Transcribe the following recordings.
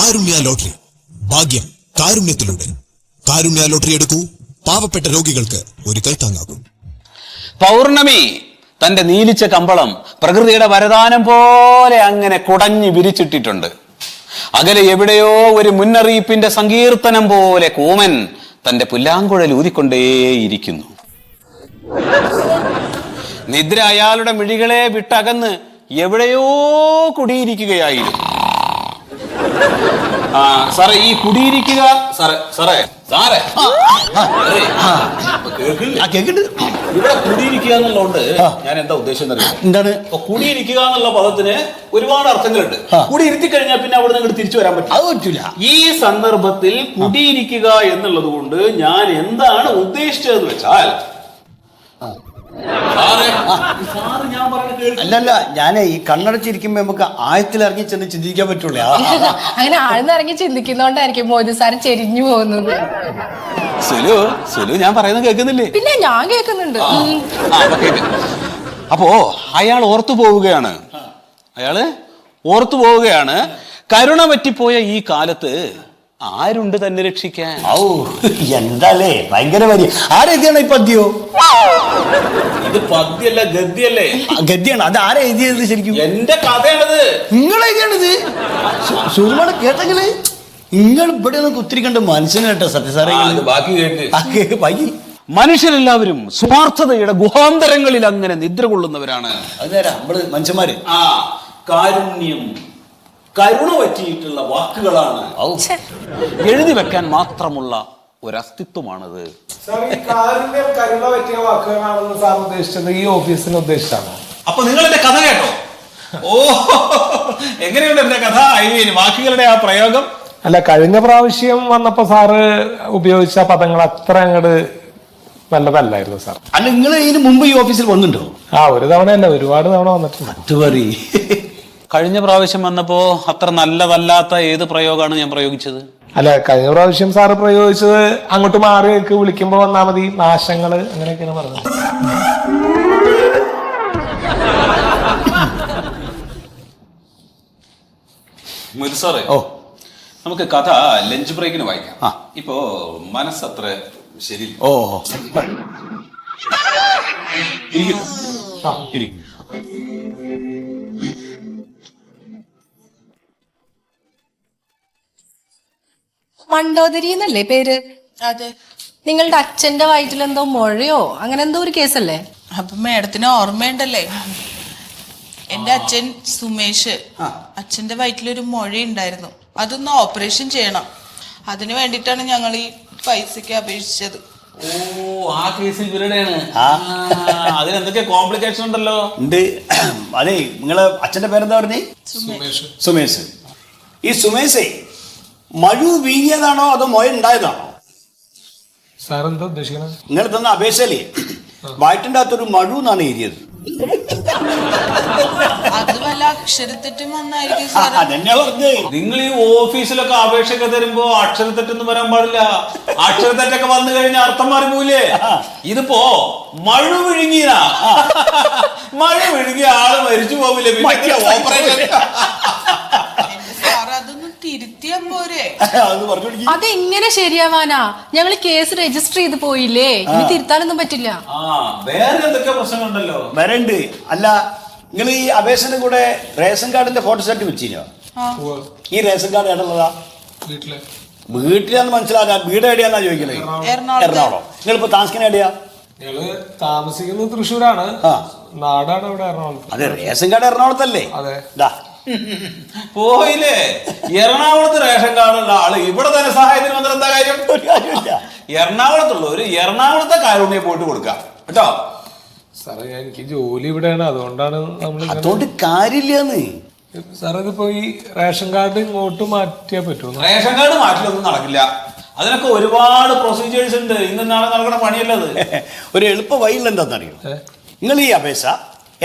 കാരുണ്യ lottery. ഭാഗ്യം കാരുണ്യത്തിലൂടെ. കാരുണ്യ lottery എടുക്കൂ. പാവപ്പെട്ട രോഗികൾക്ക് ഒരു കൈത്താങ്ങാകും. പൗർണമി തന്റെ നീലിച്ച കമ്പളം പ്രകൃതിയുടെ വരദാനം പോലെ അങ്ങനെ കുടഞ്ഞു വിരിച്ചിട്ടിട്ടുണ്ട്. അകലെ എവിടെയോ ഒരു മുന്നറിയിപ്പിന്റെ സങ്കീർത്തനം പോലെ കൂമൻ തന്റെ പുല്ലാങ്കുഴൽ ഊതിക്കൊണ്ടേയിരിക്കുന്നു. നിദ്ര അയാളുടെ മിഴികളെ വിട്ടകന്ന് എവിടെയോ കുടിയിരിക്കുകയായിരുന്നു. സാറേ, ഈ കുടിയിരിക്കുക ഇവിടെ കുടിയിരിക്കുക എന്നുള്ളതുകൊണ്ട് ഞാൻ എന്താ ഉദ്ദേശം എന്താണ്? കുടിയിരിക്കുക എന്നുള്ള പദത്തിന് ഒരുപാട് അർത്ഥങ്ങളുണ്ട്. കുടിയിരുത്തി കഴിഞ്ഞാൽ പിന്നെ അവിടെ നിന്ന് തിരിച്ചു വരാൻ പറ്റില്ല. ഈ സന്ദർഭത്തിൽ കുടിയിരിക്കുക എന്നുള്ളത് കൊണ്ട് ഞാൻ എന്താണ് ഉദ്ദേശിച്ചതെന്ന് വെച്ചാൽ, അല്ലല്ല, ഞാൻ ഈ കണ്ണടച്ചിരിക്കുമ്പോ നമുക്ക് ആഴത്തിലിറങ്ങി ചെന്ന് ചിന്തിക്കാൻ പറ്റുള്ളൂ. അങ്ങനെ ആഴ്ന്നിറങ്ങി ചിന്തിക്കുന്നോണ്ടായിരിക്കും മോദി സാറ് ചെരിഞ്ഞു പോകുന്നത്. സുലു ഞാൻ പറയുന്നത് കേൾക്കുന്നില്ലേ? പിന്നെ ഞാൻ കേൾക്കുന്നുണ്ട്. അപ്പോ അയാൾ ഓർത്തു പോവുകയാണ് കരുണ പറ്റിപ്പോയ ഈ കാലത്ത് ആരുണ്ട് തന്നെ രക്ഷിക്കാൻ? എന്താലേ ഭയങ്കര വരി. ആരെഴുതിയാണ് ഈ പദ്യോ? ഇത് പദ്യല്ല, ഗദ്യല്ലേ? ഗദ്യാണ്. അത് ആരാ എഴുതിയത് ശരിക്കും? എന്റെ കഥയാണത്. നിങ്ങൾ എഴുതിയാണിത്? സുരുമാണ് കേട്ടെങ്കില് നിങ്ങൾ ഇവിടെ ഒന്ന് കുത്തിരിക്കണ്ട മനുഷ്യനെ കേട്ടോ. സത്യസാറേ ബാക്കി കേൾക്ക്. മനുഷ്യരെല്ലാവരും സ്വാർത്ഥതയുടെ ഗുഹാന്തരങ്ങളിൽ അങ്ങനെ നിദ്ര കൊള്ളുന്നവരാണ്. അതെ, നമ്മള് മനുഷ്യന്മാര്. കാരുണ്യം, കരുണ പറ്റിയിട്ടുള്ള വാക്കുകളാണ്. എഴുതി വെക്കാൻ മാത്രമുള്ള ഒരസ്തിത്വമാണത്. കരുണ പറ്റിയ വാക്കുകളാണെന്ന് സാർ ഉദ്ദേശിച്ചത് ഈ ഓഫീസിനെ ഉദ്ദേശിച്ചാണ്. അപ്പൊ നിങ്ങൾ എന്റെ കഥ കേട്ടോ? ഓ, എങ്ങനെയുണ്ട് എന്റെ കഥ? വാക്കുകളുടെ ആ പ്രയോഗം. അല്ല, കഴിഞ്ഞ പ്രാവശ്യം വന്നപ്പോ സാറ് ഉപയോഗിച്ച പദങ്ങൾ അത്ര അങ്ങോട്ട് നല്ലതല്ലായിരുന്നു സാർ. അല്ല, നിങ്ങൾ ഇതിന് മുമ്പ് ഈ ഓഫീസിൽ വന്നിട്ടുണ്ടോ? ഒരു തവണയല്ല, ഒരുപാട് തവണ വന്നിട്ടുണ്ട്. കഴിഞ്ഞ പ്രാവശ്യം വന്നപ്പോ അത്ര നല്ലതല്ലാത്ത ഏത് പ്രയോഗമാണ് ഞാൻ പ്രയോഗിച്ചത്? അല്ല, കഴിഞ്ഞ പ്രാവശ്യം സാറ് പ്രയോഗിച്ചത് അങ്ങോട്ട് മാറി വിളിക്കുമ്പോ വന്നാ മതി, നാശങ്ങള്, അങ്ങനെയൊക്കെയാണ് പറഞ്ഞത്. സാറേ, നമുക്ക് കഥ ലഞ്ച് ബ്രേക്കിന് വായിക്കാം. ഇപ്പോ മനസ്സത്ര ശരി. മണ്ടോദരി എന്നല്ലേ പേര്? അതെ. നിങ്ങളുടെ അച്ഛന്റെ വയറ്റിലെന്തോ മുഴയോ അങ്ങനെ എന്തോ ഒരു കേസല്ലേ? അപ്പൊ മേഡത്തിന് ഓർമ്മയുണ്ടല്ലേ? എന്റെ അച്ഛൻ സുമേഷ്, അച്ഛന്റെ വയറ്റിലൊരു മുഴയുണ്ടായിരുന്നു. അതൊന്ന് ഓപ്പറേഷൻ ചെയ്യണം. അതിന് വേണ്ടിയിട്ടാണ് ഞങ്ങൾ ഈ പൈസക്ക് അപേക്ഷിച്ചത്. ആ കേസ് ഇവരുടെയാണ്. അതിനെന്തൊക്കെ കോംപ്ലിക്കേഷൻ ഉണ്ടല്ലോ. ഉണ്ട്. അതെ, നിങ്ങളെ അച്ഛന്റെ പേരെന്താ പറഞ്ഞേ? സുമേഷ്. ഈ സുമേഷേ മഴു വീങ്ങിയതാണോ അതോ മുഴ ഉണ്ടായതാണോ? സാർ എന്താ ഉദ്ദേശിക്കുന്നത്? നിങ്ങൾ തന്ന അപേക്ഷയിലേ വയറ്റിൻ്റെ അകത്തൊരു മഴു എന്നാണ് എഴുതിയത്. അത് വല്ല അക്ഷരത്തെറ്റും വന്നായിരിക്കും. അതെന്നെ പറഞ്ഞേ. നിങ്ങൾ ഈ ഓഫീസിലൊക്കെ അപേക്ഷയൊക്കെ തരുമ്പോ അക്ഷരത്തെറ്റൊന്നും വരാൻ പാടില്ല. അക്ഷരത്തെറ്റൊക്കെ വന്നു കഴിഞ്ഞാൽ അർത്ഥം മാറിപ്പോയില്ലേ? ഇതിപ്പോ മഴ വിഴുങ്ങിയ ആള് മരിച്ചു പോവില്ലേ? ഓപ്പറേഷൻ തിരുത്തിയാ പോരെ? അതെങ്ങനെ ശരിയാവാനാ? ഞങ്ങൾ കേസ് രജിസ്റ്റർ ചെയ്ത് പോയില്ലേ, ഇനി തിരുത്താനൊന്നും പറ്റില്ല. വേറെ എന്തൊക്കെ പ്രശ്നങ്ങളുണ്ടല്ലോ. വരണ്ട്. അല്ല, നിങ്ങൾ ഈ അപേക്ഷയുടെ കൂടെ റേഷൻ കാർഡിന്റെ ഫോട്ടോ സ്റ്റാറ്റ് വെച്ചിനോ? ഈ റേഷൻ കാർഡ് എവിടെയുള്ളതാ? വീട്ടിലാന്ന് മനസ്സിലാകാൻ. വീട് എവിടെയാന്നാ ചോദിക്കണേ? എറണാകുളം. നിങ്ങളിപ്പോ താമസിക്കുന്ന എവിടെയാ? ഞങ്ങള് താമസിക്കുന്നത് തൃശ്ശൂരാണ്. നാടാണ് ഇവിടെ എറണാകുളത്ത്. അതെ, റേഷൻ കാർഡ് എറണാകുളത്തല്ലേ? അതെ. പോയില്ലേ? എറണാകുളത്ത് റേഷൻ കാർഡുള്ള ആള് ഇവിടെ തന്നെ സഹായത്തിന് വന്നിട്ട് എന്താ കാര്യം? എറണാകുളത്തുള്ളവര് എറണാകുളത്തെ കാരുണ്യ പോയിട്ട് കൊടുക്കാം കേട്ടോ. സാറേ, എനിക്ക് ജോലി ഇവിടെയാണ്, അതുകൊണ്ടാണ് നമ്മൾ. അതുകൊണ്ട് കാര്യമില്ലെന്ന് സാർ. ഇതിപ്പോ ഈ റേഷൻ കാർഡ് ഇങ്ങോട്ട് മാറ്റിയാ പറ്റുമോ? റേഷൻ കാർഡ് മാറ്റിലൊന്നും നടക്കില്ല. അതിനൊക്കെ ഒരുപാട് പ്രൊസീജിയേഴ്സ് ഉണ്ട്. ഇന്ന് നാളെ നടക്കുന്ന പണിയല്ലത്. ഒരു എളുപ്പ വഴിയിൽ എന്താണെന്നറിയോ? നിങ്ങൾ ഈ അപേക്ഷ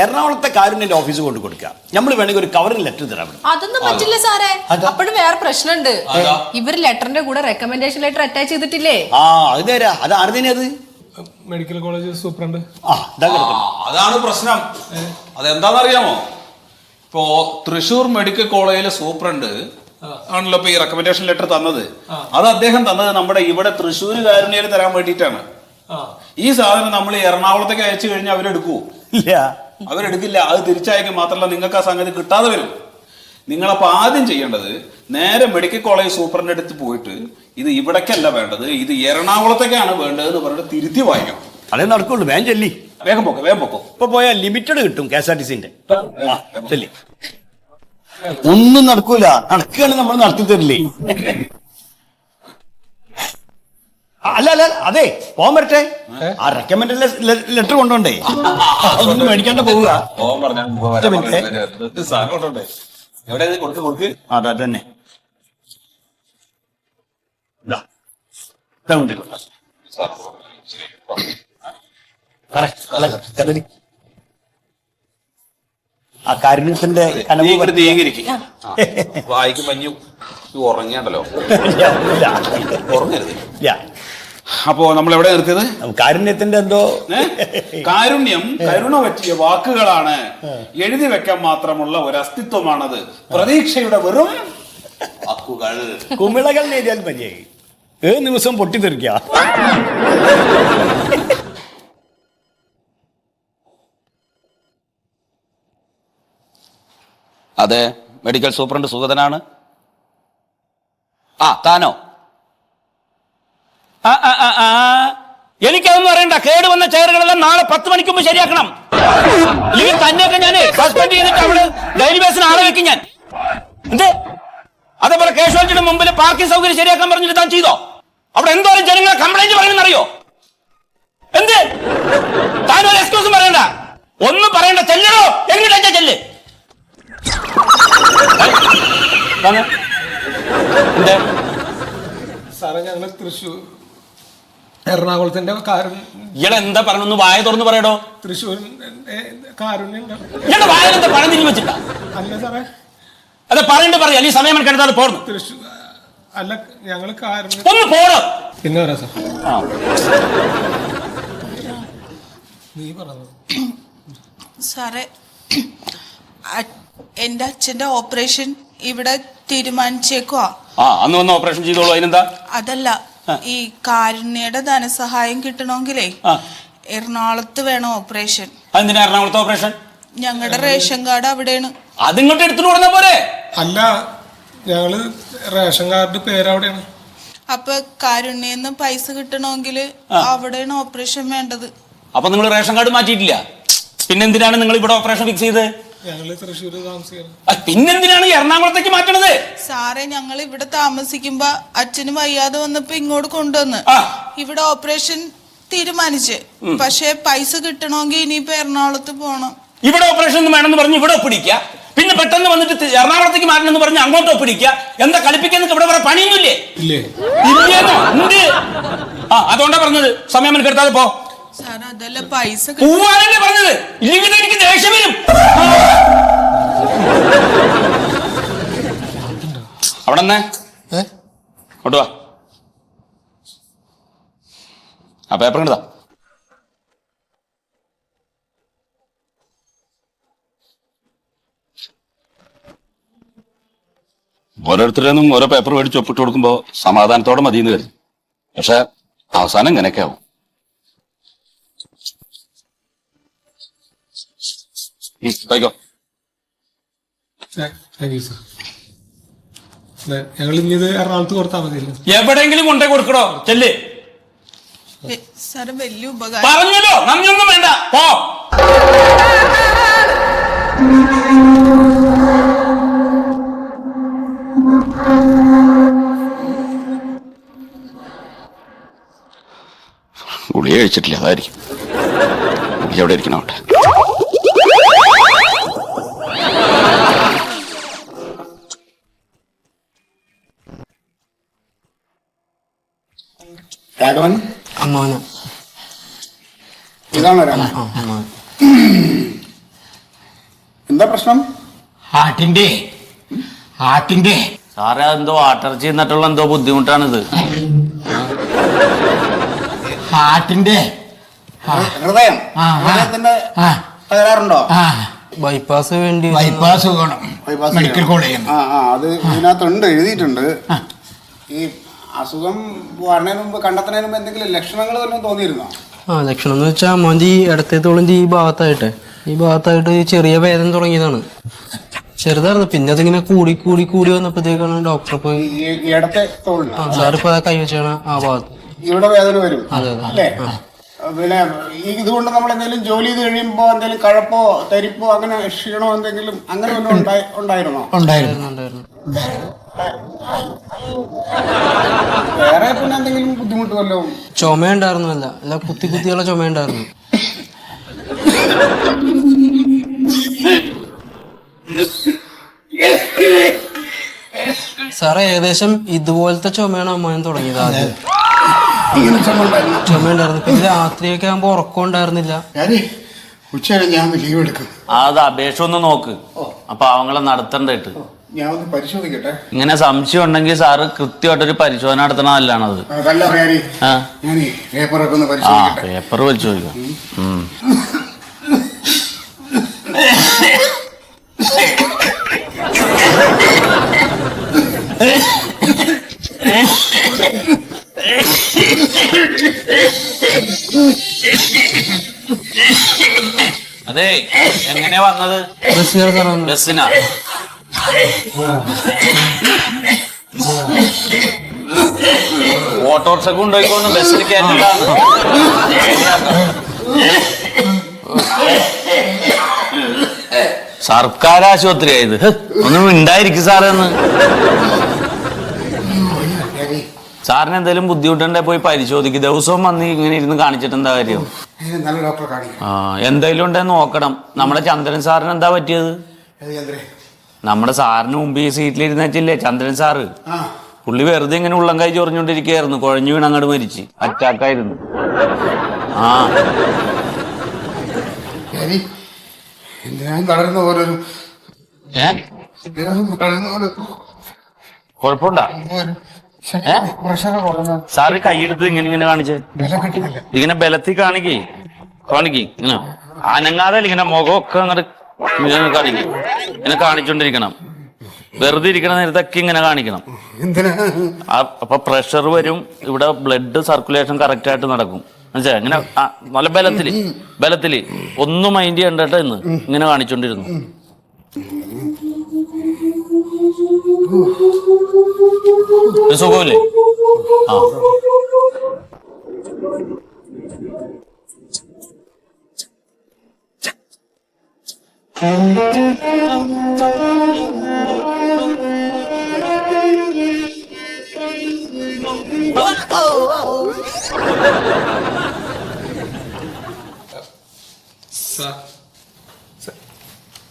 എറണാകുളത്തെ കാരുണ്യന്റെ ഓഫീസ് കൊണ്ട് കൊടുക്കുക. നമ്മൾ വേണമെങ്കിൽ ഒരു കവറിൽ ലെറ്റർ തരാം. അതൊന്നും പറ്റില്ല സാറേ. അപ്പോഴും വേറെ പ്രശ്നമുണ്ട്. ഇവര് ലെറ്ററിന്റെ കൂടെ റെക്കമെൻഡേഷൻ ലെറ്റർ അറ്റാച്ച് ചെയ്തിട്ടില്ലേ? അത് നേരാ. അത് ആരുതന്നെയത്? Medical college superintendent. അതാണ് പ്രശ്നം. അതെന്താണെന്നറിയാമോ? ഇപ്പോ തൃശ്ശൂർ മെഡിക്കൽ കോളേജിലെ സൂപ്രണ്ട് ആണല്ലോ ഇപ്പൊ ഈ റെക്കമെൻഡേഷൻ ലെറ്റർ തന്നത്. അത് അദ്ദേഹം തന്നത് നമ്മുടെ ഇവിടെ തൃശ്ശൂർ കാരുണ്യയിൽ തരാൻ വേണ്ടിയിട്ടാണ്. ഈ സാധനം നമ്മൾ എറണാകുളത്തേക്ക് അയച്ചു കഴിഞ്ഞാൽ അവരെടുക്കുവോ? ഇല്ല, അവരെടുക്കില്ല. അത് തിരിച്ചയക്കും. മാത്രമല്ല നിങ്ങൾക്ക് ആ സംഗതി കിട്ടാതെ വരും. നിങ്ങളപ്പോ ആദ്യം ചെയ്യേണ്ടത് നേരെ മെഡിക്കൽ കോളേജ് സൂപ്രണ്ടിന്റെ അടുത്ത് പോയിട്ട് ഇത് ഇവിടേക്കല്ല വേണ്ടത്, ഇത് എറണാകുളത്തേക്കാണ് വേണ്ടതെന്ന് പറഞ്ഞിട്ട് തിരുത്തി വായിക്കണം. അതേ നടക്കുള്ളൂ. വേഗം ചെല്ലി. വേഗം പൊക്കോ, വേഗം പൊക്കോ. ഇപ്പൊ പോയാൽ ലിമിറ്റഡ് കിട്ടും KSRTCന്റെ. ചെല്ലി. ഒന്നും നടക്കൂല. നടക്കുകയാണ് നമ്മൾ നടത്തി തരില്ലേ. അല്ല അല്ല അതെ, പോകാൻ വരട്ടെ. ആ റെക്കമെൻഡ് ലെറ്റർ കൊണ്ടോണ്ടേ, അതൊന്നും മേടിക്കാണ്ട് പോവുക. അതെ തന്നെ. ആ കാരുണ്യത്തിന്റെ വായിക്കും മഞ്ഞു ഉറങ്ങിയാണ്ടല്ലോ. ഉറങ്ങരുത്. അപ്പോ നമ്മൾ എവിടെ നിർത്തിയത്? കാരുണ്യത്തിന്റെ എന്തോ കാരുണ്യം കരുണ പറ്റിയ വാക്കുകളാണ്. എഴുതി വെക്കാൻ മാത്രമുള്ള ഒരു അസ്തിത്വമാണത്. പ്രതീക്ഷയുടെ വെറും വാക്കുകൾ. കുമിളകൾ നേടിയാൽ മതിയായി. ഏത് നിമിഷം പൊട്ടിത്തെറിക്ക. അതെ, മെഡിക്കൽ സൂപ്രണ്ട് സുഗതനാണ്. ആ താനോ? എനിക്കതൊന്നും അറിയണ്ട. കേടുവന്ന ചെയറുകളെല്ലാം നാളെ 10 മണിക്ക് മുമ്പ് ശരിയാക്കണം. ഇല്ലെങ്കിൽ തന്നെയൊക്കെ ഞാൻ സസ്പെൻഡ് ചെയ്തിട്ട് അവിടെ ഡെയിലി ബേസിന് ആളെ വെക്കും ഞാൻ. എന്ത്? അതേപോലെ കാഷ്വാലിറ്റിയുടെ മുമ്പിൽ പാർക്കിംഗ് സൗകര്യം ശരിയാക്കാൻ പറഞ്ഞിട്ട് താൻ ചെയ്തോ? അവിടെ എന്തോരം ജനങ്ങളെ കംപ്ലൈന്റ് പറയുമെന്നറിയോ? എന്ത്? താനൊരു എക്സ്ക്യൂസും പറയണ്ട, ഒന്നും പറയണ്ട. ചെല്ലണോ? എങ്ങനെയാ ചെല്ല്. സാറേ, ഞങ്ങൾ തൃശ്ശൂർ എറണാകുളത്തിന്റെ കാരുണ്യം. ഇയാളെ എന്താ പറഞ്ഞൊന്ന് വായ തുറന്ന് പറയടോ. തൃശ്ശൂർ കാരുണ്യം. ഇയാളുടെ വായനെന്താ പണം തിരിഞ്ഞു വെച്ചിട്ടാ? അല്ല സാറേ, അതെ പറയണ്ട് പറയാ. ഈ സമയം എടുക്കാതെ പോർന്നു. തൃശ്ശൂർ അല്ല, ഞങ്ങള് കാരുണ്യം. ഒന്ന് പോടോ. പിന്നെ പറയാം സാർ. നീ പറഞ്ഞു സാറേ, എന്റെ അച്ഛന്റെ ഓപ്പറേഷൻ ഇവിടെ തീരുമാനിച്ചേക്കുവാ. അന്ന് വന്ന് ഓപ്പറേഷൻ ചെയ്തോളൂ. അതിനെന്താ? അതല്ല, ഈ കാരുണ്യയുടെ ധനസഹായം കിട്ടണമെങ്കിലേ എറണാകുളത്ത് വേണം ഓപ്പറേഷൻ. അതെന്തിനാ എറണാകുളത്ത് ഓപ്പറേഷൻ? ഞങ്ങളുടെ റേഷൻ കാർഡ് അവിടെയാണ്. അതിങ്ങോട്ട് എടുത്തിട്ട് കൊടുത്താ പോരെ? അല്ല, ഞങ്ങള് റേഷൻ കാർഡ് പേരവിടെയാണ്. അപ്പൊ കാരുണ്യെന്ന് പൈസ കിട്ടണമെങ്കിൽ അവിടെയാണ് ഓപ്പറേഷൻ വേണ്ടത്. അപ്പൊ നിങ്ങൾ റേഷൻ കാർഡ് മാറ്റിയിട്ടില്ല? പിന്നെന്തിനാണ് നിങ്ങൾ ഇവിടെ ഓപ്പറേഷൻ ഫിക്സ് ചെയ്ത്? ഞങ്ങള് തൃശ്ശൂര് താമസിക്കണം. പിന്നെന്തിനാണ് എറണാകുളത്തേക്ക് മാറ്റണത്? സാറേ, ഞങ്ങൾ ഇവിടെ താമസിക്കുമ്പോ അച്ഛന് വയ്യാതെ വന്നപ്പോ ഇങ്ങോട്ട് കൊണ്ടുവന്ന് ഇവിടെ ഓപ്പറേഷൻ തീരുമാനിച്ച്. പക്ഷെ പൈസ കിട്ടണമെങ്കിൽ ഇനിയിപ്പോ എറണാകുളത്ത് പോണം. ഇവിടെ ഓപ്പറേഷൻ വേണമെന്ന് പറഞ്ഞ് ഇവിടെ ഒപ്പിടിക്കുക, പിന്നെ പെട്ടെന്ന് വന്നിട്ട് എറണാകുളത്തേക്ക് മാറ്റണമെന്ന് പറഞ്ഞ് അങ്ങോട്ട് ഒപ്പിടിക്കുക. എന്താ കളിപ്പിക്കാൻ? ഇവിടെ വേറെ പണിയൊന്നുമില്ലേ? ഇല്ലേന്നോ? ഉണ്ട്. അതുകൊണ്ടാ പറഞ്ഞത് സമയം എടുക്കാതെ പോ. സാർ, അതല്ല പൈസ പോവാനല്ലേ പറഞ്ഞത്. ഇല്ലെങ്കിൽ എനിക്ക് ദേഷ്യം വരും. അവിടെ അങ്ങോട്ട് വാ. ആ പേപ്പർ കണ്ടതാ. ഓരോരുത്തരും ഓരോ പേപ്പർ മേടിച്ച് ഒപ്പിട്ട് കൊടുക്കുമ്പോ സമാധാനത്തോടെ മതിയെന്ന് കരുതി. പക്ഷെ അവസാനം ഇങ്ങനെയൊക്കെ ആവും. പോയിക്കോ. ഞങ്ങൾ ഇനി ഇത് എറണാകുളത്ത് കൊടുത്താൽ മതിയല്ലോ. എവിടെയെങ്കിലും കൊണ്ടേ കൊടുക്കണോ? ചെല്ല്. സാറ് വലിയ ഉപകാരം. പറഞ്ഞല്ലോ, നന്ദിയൊന്നും വേണ്ട, പോ. ഗുളിക കഴിച്ചിട്ടില്ല, അതായിരിക്കും. ഗുളിക എവിടെ ഇരിക്കണം? അവിടെ. രാഘവൻ, ഇതാണോ രാഘവൻ? എന്താ പ്രശ്നം? ആട്ടിന്റെ സാറേ, അതെന്തോ ആട്ടിറച്ചി എന്നിട്ടുള്ള എന്തോ ബുദ്ധിമുട്ടാണിത്. ഹൃദയം, ഹൃദയത്തിന്റെ തകരാറുണ്ടോ? ബൈപ്പാസ് വേണ്ടി ബൈപ്പാസ് വേണം, മെഡിക്കൽ കോളേജ്. അത് ഇതിനകത്തുണ്ട്, എഴുതിയിട്ടുണ്ട്. ഈ അസുഖം വരുന്നതിന് മുമ്പ്, കണ്ടെത്തുന്നതിന് മുമ്പ് എന്തെങ്കിലും ലക്ഷണങ്ങൾ വല്ലതും തോന്നിയിരുന്നോ? ലക്ഷണം എന്ന് വെച്ചാൽ അമ്മോന്റെ ഈ ഇടത്തേത്തോളിന്റെ ഈ ഭാഗത്തായിട്ട് ചെറിയ വേദന തുടങ്ങിയതാണ്. ചെറുതായിരുന്നു, പിന്നെ അതിങ്ങനെ കൂടി വന്നപ്പോഴത്തേക്കാണ് ഡോക്ടറെ പോയി. ഇടത്തെ തോളിന് സാറിപ്പോ കൈവച്ചാണ് ആ ഭാഗത്ത് ഇവിടെ വേദന വരും അല്ലേ? പിന്നെ ഇതുകൊണ്ട് നമ്മൾ എന്തെങ്കിലും ജോലി ചെയ്ത് കഴിയുമ്പോ എന്തെങ്കിലും കഴപ്പോ തരിപ്പോ അങ്ങനെ ക്ഷീണോ എന്തെങ്കിലും അങ്ങനെ വല്ലതും ഉണ്ടായിരുന്നോ? ഉണ്ടായിരുന്നു. വേറെ പിന്നെ എന്തെങ്കിലും ബുദ്ധിമുട്ട് വല്ലതും? ചുമയുണ്ടായിരുന്നല്ല, അല്ല കുത്തിയുള്ള ചുമയുണ്ടായിരുന്നു. സാറേ ഏകദേശം ഇതുപോലത്തെ ചുമയാണ് അമ്മാവൻ തുടങ്ങിയത്. ആദ്യം ചുമയുണ്ടായിരുന്നു, പിന്നെ രാത്രിയൊക്കെ ആകുമ്പോ ഉറക്കം ഉണ്ടായിരുന്നില്ല. ഞാൻ ലീവ് എടുക്കും. അത് അപേക്ഷ ഒന്ന് നോക്ക്, അപ്പൊ അവങ്ങളെ നടത്തണ്ടായിട്ട്. ഞാൻ ഒന്ന് പരിശോധിക്കട്ടെ. ഇങ്ങനെ സംശയം ഉണ്ടെങ്കിൽ സാറ് കൃത്യമായിട്ടൊരു പരിശോധന നടത്തണ നല്ലതാണത്. പേപ്പർ പരിശോധിക്കാം. അതെ, എങ്ങനെയാ വന്നത്? ബസ്സിനാ? ഓട്ടോറിക്ഷ കൊണ്ടുപോയിക്കൊണ്ട് ബസ്സിൽ കയറ്റിട്ടാണ്. സർക്കാർ ആശുപത്രി ആയത്, ഒന്നും ഉണ്ടായിരിക്കും സാറെന്ന്. സാറിന് എന്തെങ്കിലും ബുദ്ധിമുട്ടുണ്ടെ പോയി പരിശോധിക്കും. ദിവസവും വന്ന് ഇങ്ങനെ ഇരുന്ന് കാണിച്ചിട്ട് എന്താ കാര്യം? എന്തെങ്കിലും ഉണ്ടെന്ന് നോക്കണം. നമ്മുടെ ചന്ദ്രൻ സാറിന് എന്താ പറ്റിയത്? നമ്മുടെ സാറിന് മുമ്പ് ഈ സീറ്റിലിരുന്ന് വെച്ചില്ലേ ചന്ദ്രൻ സാറ്, പുള്ളി വെറുതെ ഇങ്ങനെ ഉള്ളം കൈ ചൊറിഞ്ഞോണ്ടിരിക്കുകയായിരുന്നു. കുഴഞ്ഞു വീണ് അങ്ങോട്ട് മരിച്ച്, അറ്റാക്കായിരുന്നു. കുഴപ്പമുണ്ടാ? സാറ് കൈയെടുത്ത് ഇങ്ങനെ കാണിച്ചേ, ഇങ്ങനെ ബലത്തിൽ കാണിക്കേ ഇങ്ങനെ അനങ്ങാതെ ഇങ്ങനെ മുഖമൊക്കെ അങ്ങോട്ട് കാണിക്കും. ഇങ്ങനെ കാണിച്ചോണ്ടിരിക്കണം. വെറുതെ ഇരിക്കണ നേരത്തൊക്കെ ഇങ്ങനെ കാണിക്കണം. അപ്പൊ പ്രഷർ വരും, ഇവിടെ ബ്ലഡ് സർക്കുലേഷൻ കറക്റ്റ് ആയിട്ട് നടക്കും. മനസ്സിലായി? ഇങ്ങനെ നല്ല ബലത്തില് ഒന്നും മൈൻഡ് ചെയ്യണ്ടോ എന്ന് ഇങ്ങനെ കാണിച്ചോണ്ടിരുന്നു. സുഖമില്ലേ?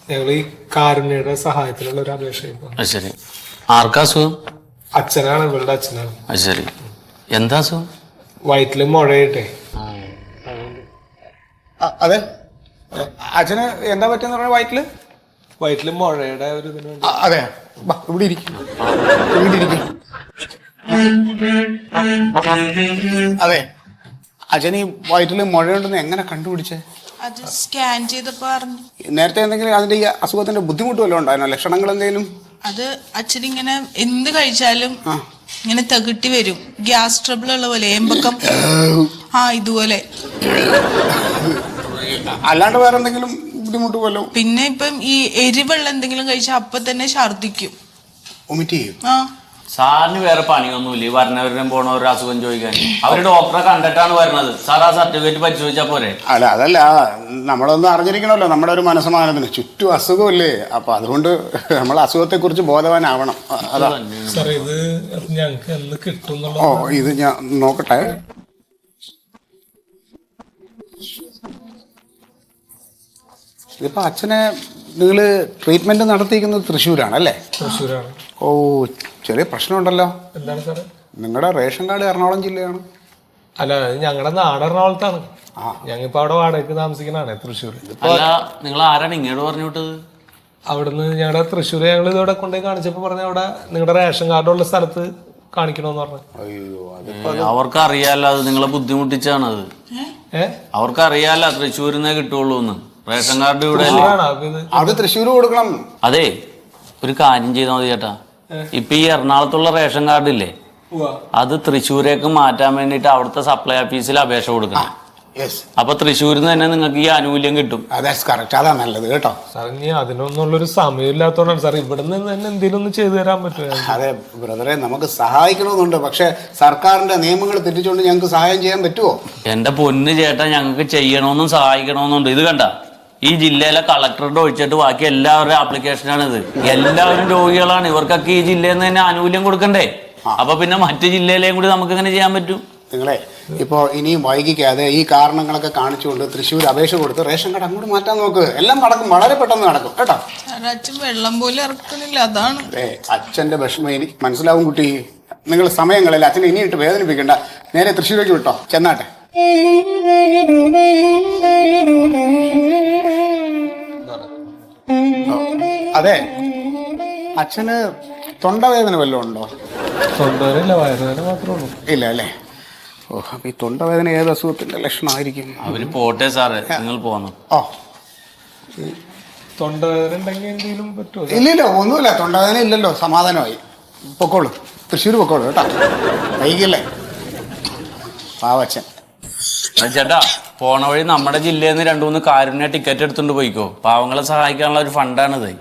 ഞങ്ങൾ ഈ കാരുണ്യയുടെ സഹായത്തിനുള്ള ഒരു അപേക്ഷ. ശരി. ആർക്കാ അസുഖം? അച്ഛനാണ്, ഇവളുടെ അച്ഛനാണ്. ശരി. എന്താ അസുഖം? വയറ്റില് മുഴയിട്ടെ. അതെ, അച്ഛന് എന്താ പറ്റുന്ന പറഞ്ഞ? വയറ്റില് മുഴയുടെ ഒരു ഇതിന് വേണ്ടി. അതെ, ഇവിടെ ഇരിക്കും. അതെ, അച്ഛന് ഈ വയറ്റില് മുഴയുണ്ടെന്ന് എങ്ങനെ കണ്ടുപിടിച്ചേ? അത് സ്കാൻ ചെയ്തപ്പോ അറിഞ്ഞു. നേരത്തെ എന്തെങ്കിലും അതിന്റെ ഈ അസുഖത്തിന്റെ ബുദ്ധിമുട്ട് വല്ലതും ഉണ്ടായിരുന്നോ? ലക്ഷണങ്ങൾ എന്തെങ്കിലും? അത് അച്ഛനിങ്ങനെ എന്ത് കഴിച്ചാലും ഇങ്ങനെ തകിട്ടി വരും. ഗ്യാസ് ട്രബിൾ ഉള്ള പോലെ, ഏമ്പക്കം. ഇതുപോലെ. അല്ലാണ്ട് വേറെ എന്തെങ്കിലും ബുദ്ധിമുട്ട് വല്ലോ? പിന്നെ ഇപ്പം ഈ എരിവെള്ളം എന്തെങ്കിലും കഴിച്ചാൽ അപ്പൊ തന്നെ ഛർദിക്കും, വൊമിറ്റ് ചെയ്യും. സാറിന് വേറെ പണിയൊന്നുമില്ല വരണവരും പോണവരുടെ അസുഖം ചോദിക്കാൻ? അവര് ഡോക്ടറെ കണ്ടിട്ടാണ് വരുന്നത്. സാർ ആ സർട്ടിഫിക്കറ്റ് പരിശോധിച്ചാ പോരെ? അതല്ല, നമ്മളൊന്നും അറിഞ്ഞിരിക്കണമല്ലോ നമ്മുടെ ഒരു മനസ്സമാനത്തിന്. ചുറ്റും അസുഖമില്ലേ, അപ്പൊ അതുകൊണ്ട് നമ്മൾ അസുഖത്തെ കുറിച്ച് ബോധവാനാവണം. അതാ ഇത് ഞങ്ങൾക്ക് എന്ന് കിട്ടും. ഇത് ഞാൻ നോക്കട്ടെ. ഇതിപ്പോ അച്ഛനെ നിങ്ങൾ ട്രീറ്റ്മെന്റ് നടത്തിയിരിക്കുന്നത് തൃശ്ശൂരാണല്ലേ? തൃശ്ശൂരാണ്. ചെറിയ പ്രശ്നമുണ്ടല്ലോ. എന്താണ് സാറേ? നിങ്ങളുടെ റേഷൻ കാർഡ് എറണാകുളം ജില്ലയാണ്. അല്ല, ഞങ്ങളുടെ നാട് എറണാകുളത്താണ്. ഞങ്ങിപ്പോ അവിടെ വാടകയ്ക്ക് താമസിക്കണാണ്, തൃശ്ശൂർ. നിങ്ങൾ ആരാണ് ഇങ്ങോട്ട് പറഞ്ഞു വിട്ടത്? അവിടുന്ന് ഞങ്ങളുടെ തൃശ്ശൂർ ഞങ്ങൾ ഇതോടെ കൊണ്ടുപോയി കാണിച്ചപ്പോ പറഞ്ഞ അവിടെ നിങ്ങളുടെ റേഷൻ കാർഡുള്ള സ്ഥലത്ത് കാണിക്കണോന്ന് പറഞ്ഞു. അവർക്ക് അറിയാലോ, അത് നിങ്ങളെ ബുദ്ധിമുട്ടിച്ചാണത്. അവർക്ക് അറിയാലോ തൃശ്ശൂരിന്നേ കിട്ടുള്ളൂ എന്ന്. റേഷൻ കാർഡ് ഇവിടെ അല്ലേ? അത് തൃശ്ശൂർ കൊടുക്കണം. അതെ, ഒരു കാര്യം ചെയ്താൽ മതി ചേട്ടാ. ഇപ്പൊ ഈ എറണാകുളത്തുള്ള റേഷൻ കാർഡ് ഇല്ലേ, അത് തൃശ്ശൂരേക്ക് മാറ്റാൻ വേണ്ടിട്ട് അവിടുത്തെ സപ്ലൈ ഓഫീസിൽ അപേക്ഷ കൊടുക്കണം. അപ്പൊ തൃശ്ശൂരിൽ നിന്ന് തന്നെ നിങ്ങൾക്ക് ഈ ആനുകൂല്യം കിട്ടും. അതാ നല്ലത് കേട്ടോ സാർ. ഇനി അതിനൊന്നുള്ളൊരു സമയം ഇല്ലാത്തതുകൊണ്ടാണ് സാർ. ഇവിടെ നിന്ന് തന്നെ എന്തെങ്കിലും ഒന്ന് ചെയ്തു തരാൻ പറ്റുമോ? അതെ ബ്രദറെ, നമുക്ക് സഹായിക്കണമെന്നുണ്ട്. പക്ഷെ സർക്കാരിന്റെ നിയമങ്ങൾ തെറ്റിച്ചുകൊണ്ട് ഞങ്ങൾക്ക് സഹായം ചെയ്യാൻ പറ്റുമോ? എന്റെ പൊന്ന് ചേട്ടാ, ഞങ്ങൾക്ക് ചെയ്യണമെന്നും സഹായിക്കണമെന്നുണ്ട്. ഇത് കണ്ട, ഈ ജില്ലയിലെ കളക്ടറുടെ ഒഴിച്ചിട്ട് ബാക്കി എല്ലാവരുടെയും ആപ്ലിക്കേഷനാണിത്. എല്ലാവരും രോഗികളാണ്. ഇവർക്കൊക്കെ ഈ ജില്ലയിൽ നിന്ന് തന്നെ ആനുകൂല്യം കൊടുക്കണ്ടേ? അപ്പൊ പിന്നെ മറ്റു ജില്ലയിലേയും കൂടി നമുക്ക് എങ്ങനെ ചെയ്യാൻ പറ്റും? നിങ്ങളെ ഇപ്പോൾ ഇനിയും വൈകിക്കാതെ ഈ കാരണങ്ങളൊക്കെ കാണിച്ചുകൊണ്ട് തൃശ്ശൂർ അപേക്ഷ കൊടുത്ത് റേഷൻ കാർഡ് അങ്ങോട്ട് മാറ്റാൻ നോക്ക്. എല്ലാം നടക്കും, വളരെ പെട്ടെന്ന് നടക്കും കേട്ടോ. അച്ഛൻ വെള്ളം പോലും ഇറക്കുന്നില്ല, അതാണ്. അച്ഛന്റെ വിഷമം എനിക്ക് മനസ്സിലാവും കുട്ടി. നിങ്ങൾ സമയങ്ങളിൽ അച്ഛനെ ഇനിയിട്ട് വേദനിപ്പിക്കണ്ട. നേരെ തൃശ്ശൂരേക്ക് വിട്ടോ, ചെന്നാട്ടെ. അതെ, അച്ഛന് തൊണ്ടവേദന വല്ലതും ഉണ്ടോ? തൊണ്ടവേദന വയറുവേദന മാത്രമേ ഉള്ളൂ. ഇല്ല അല്ലേ? ഓ, അപ്പൊ ഈ തൊണ്ടവേദന ഏത് അസുഖത്തിന്റെ ലക്ഷണമായിരിക്കും? അവര് പോട്ടെ സാറേ, നിങ്ങൾ പോന്നു. ഓ, തൊണ്ടവേദന ഉണ്ടെങ്കിൽ എന്തെങ്കിലും പറ്റുമോ? ഇല്ലല്ലോ, ഒന്നുമില്ല. തൊണ്ടവേദന ഇല്ലല്ലോ, സമാധാനമായി. പൊക്കോളൂ, തൃശ്ശൂർ പൊക്കോളൂ കേട്ടോ. വൈകില്ലേ പാവച്ചൻ. ചേട്ടാ, പോണ വഴി നമ്മുടെ ജില്ലയിൽ നിന്ന് 2-3 കാരുണ്യ ടിക്കറ്റ് എടുത്തുകൊണ്ട് പോയിക്കോ. പാവങ്ങളെ സഹായിക്കാനുള്ള ഒരു ഫണ്ടാണിത്,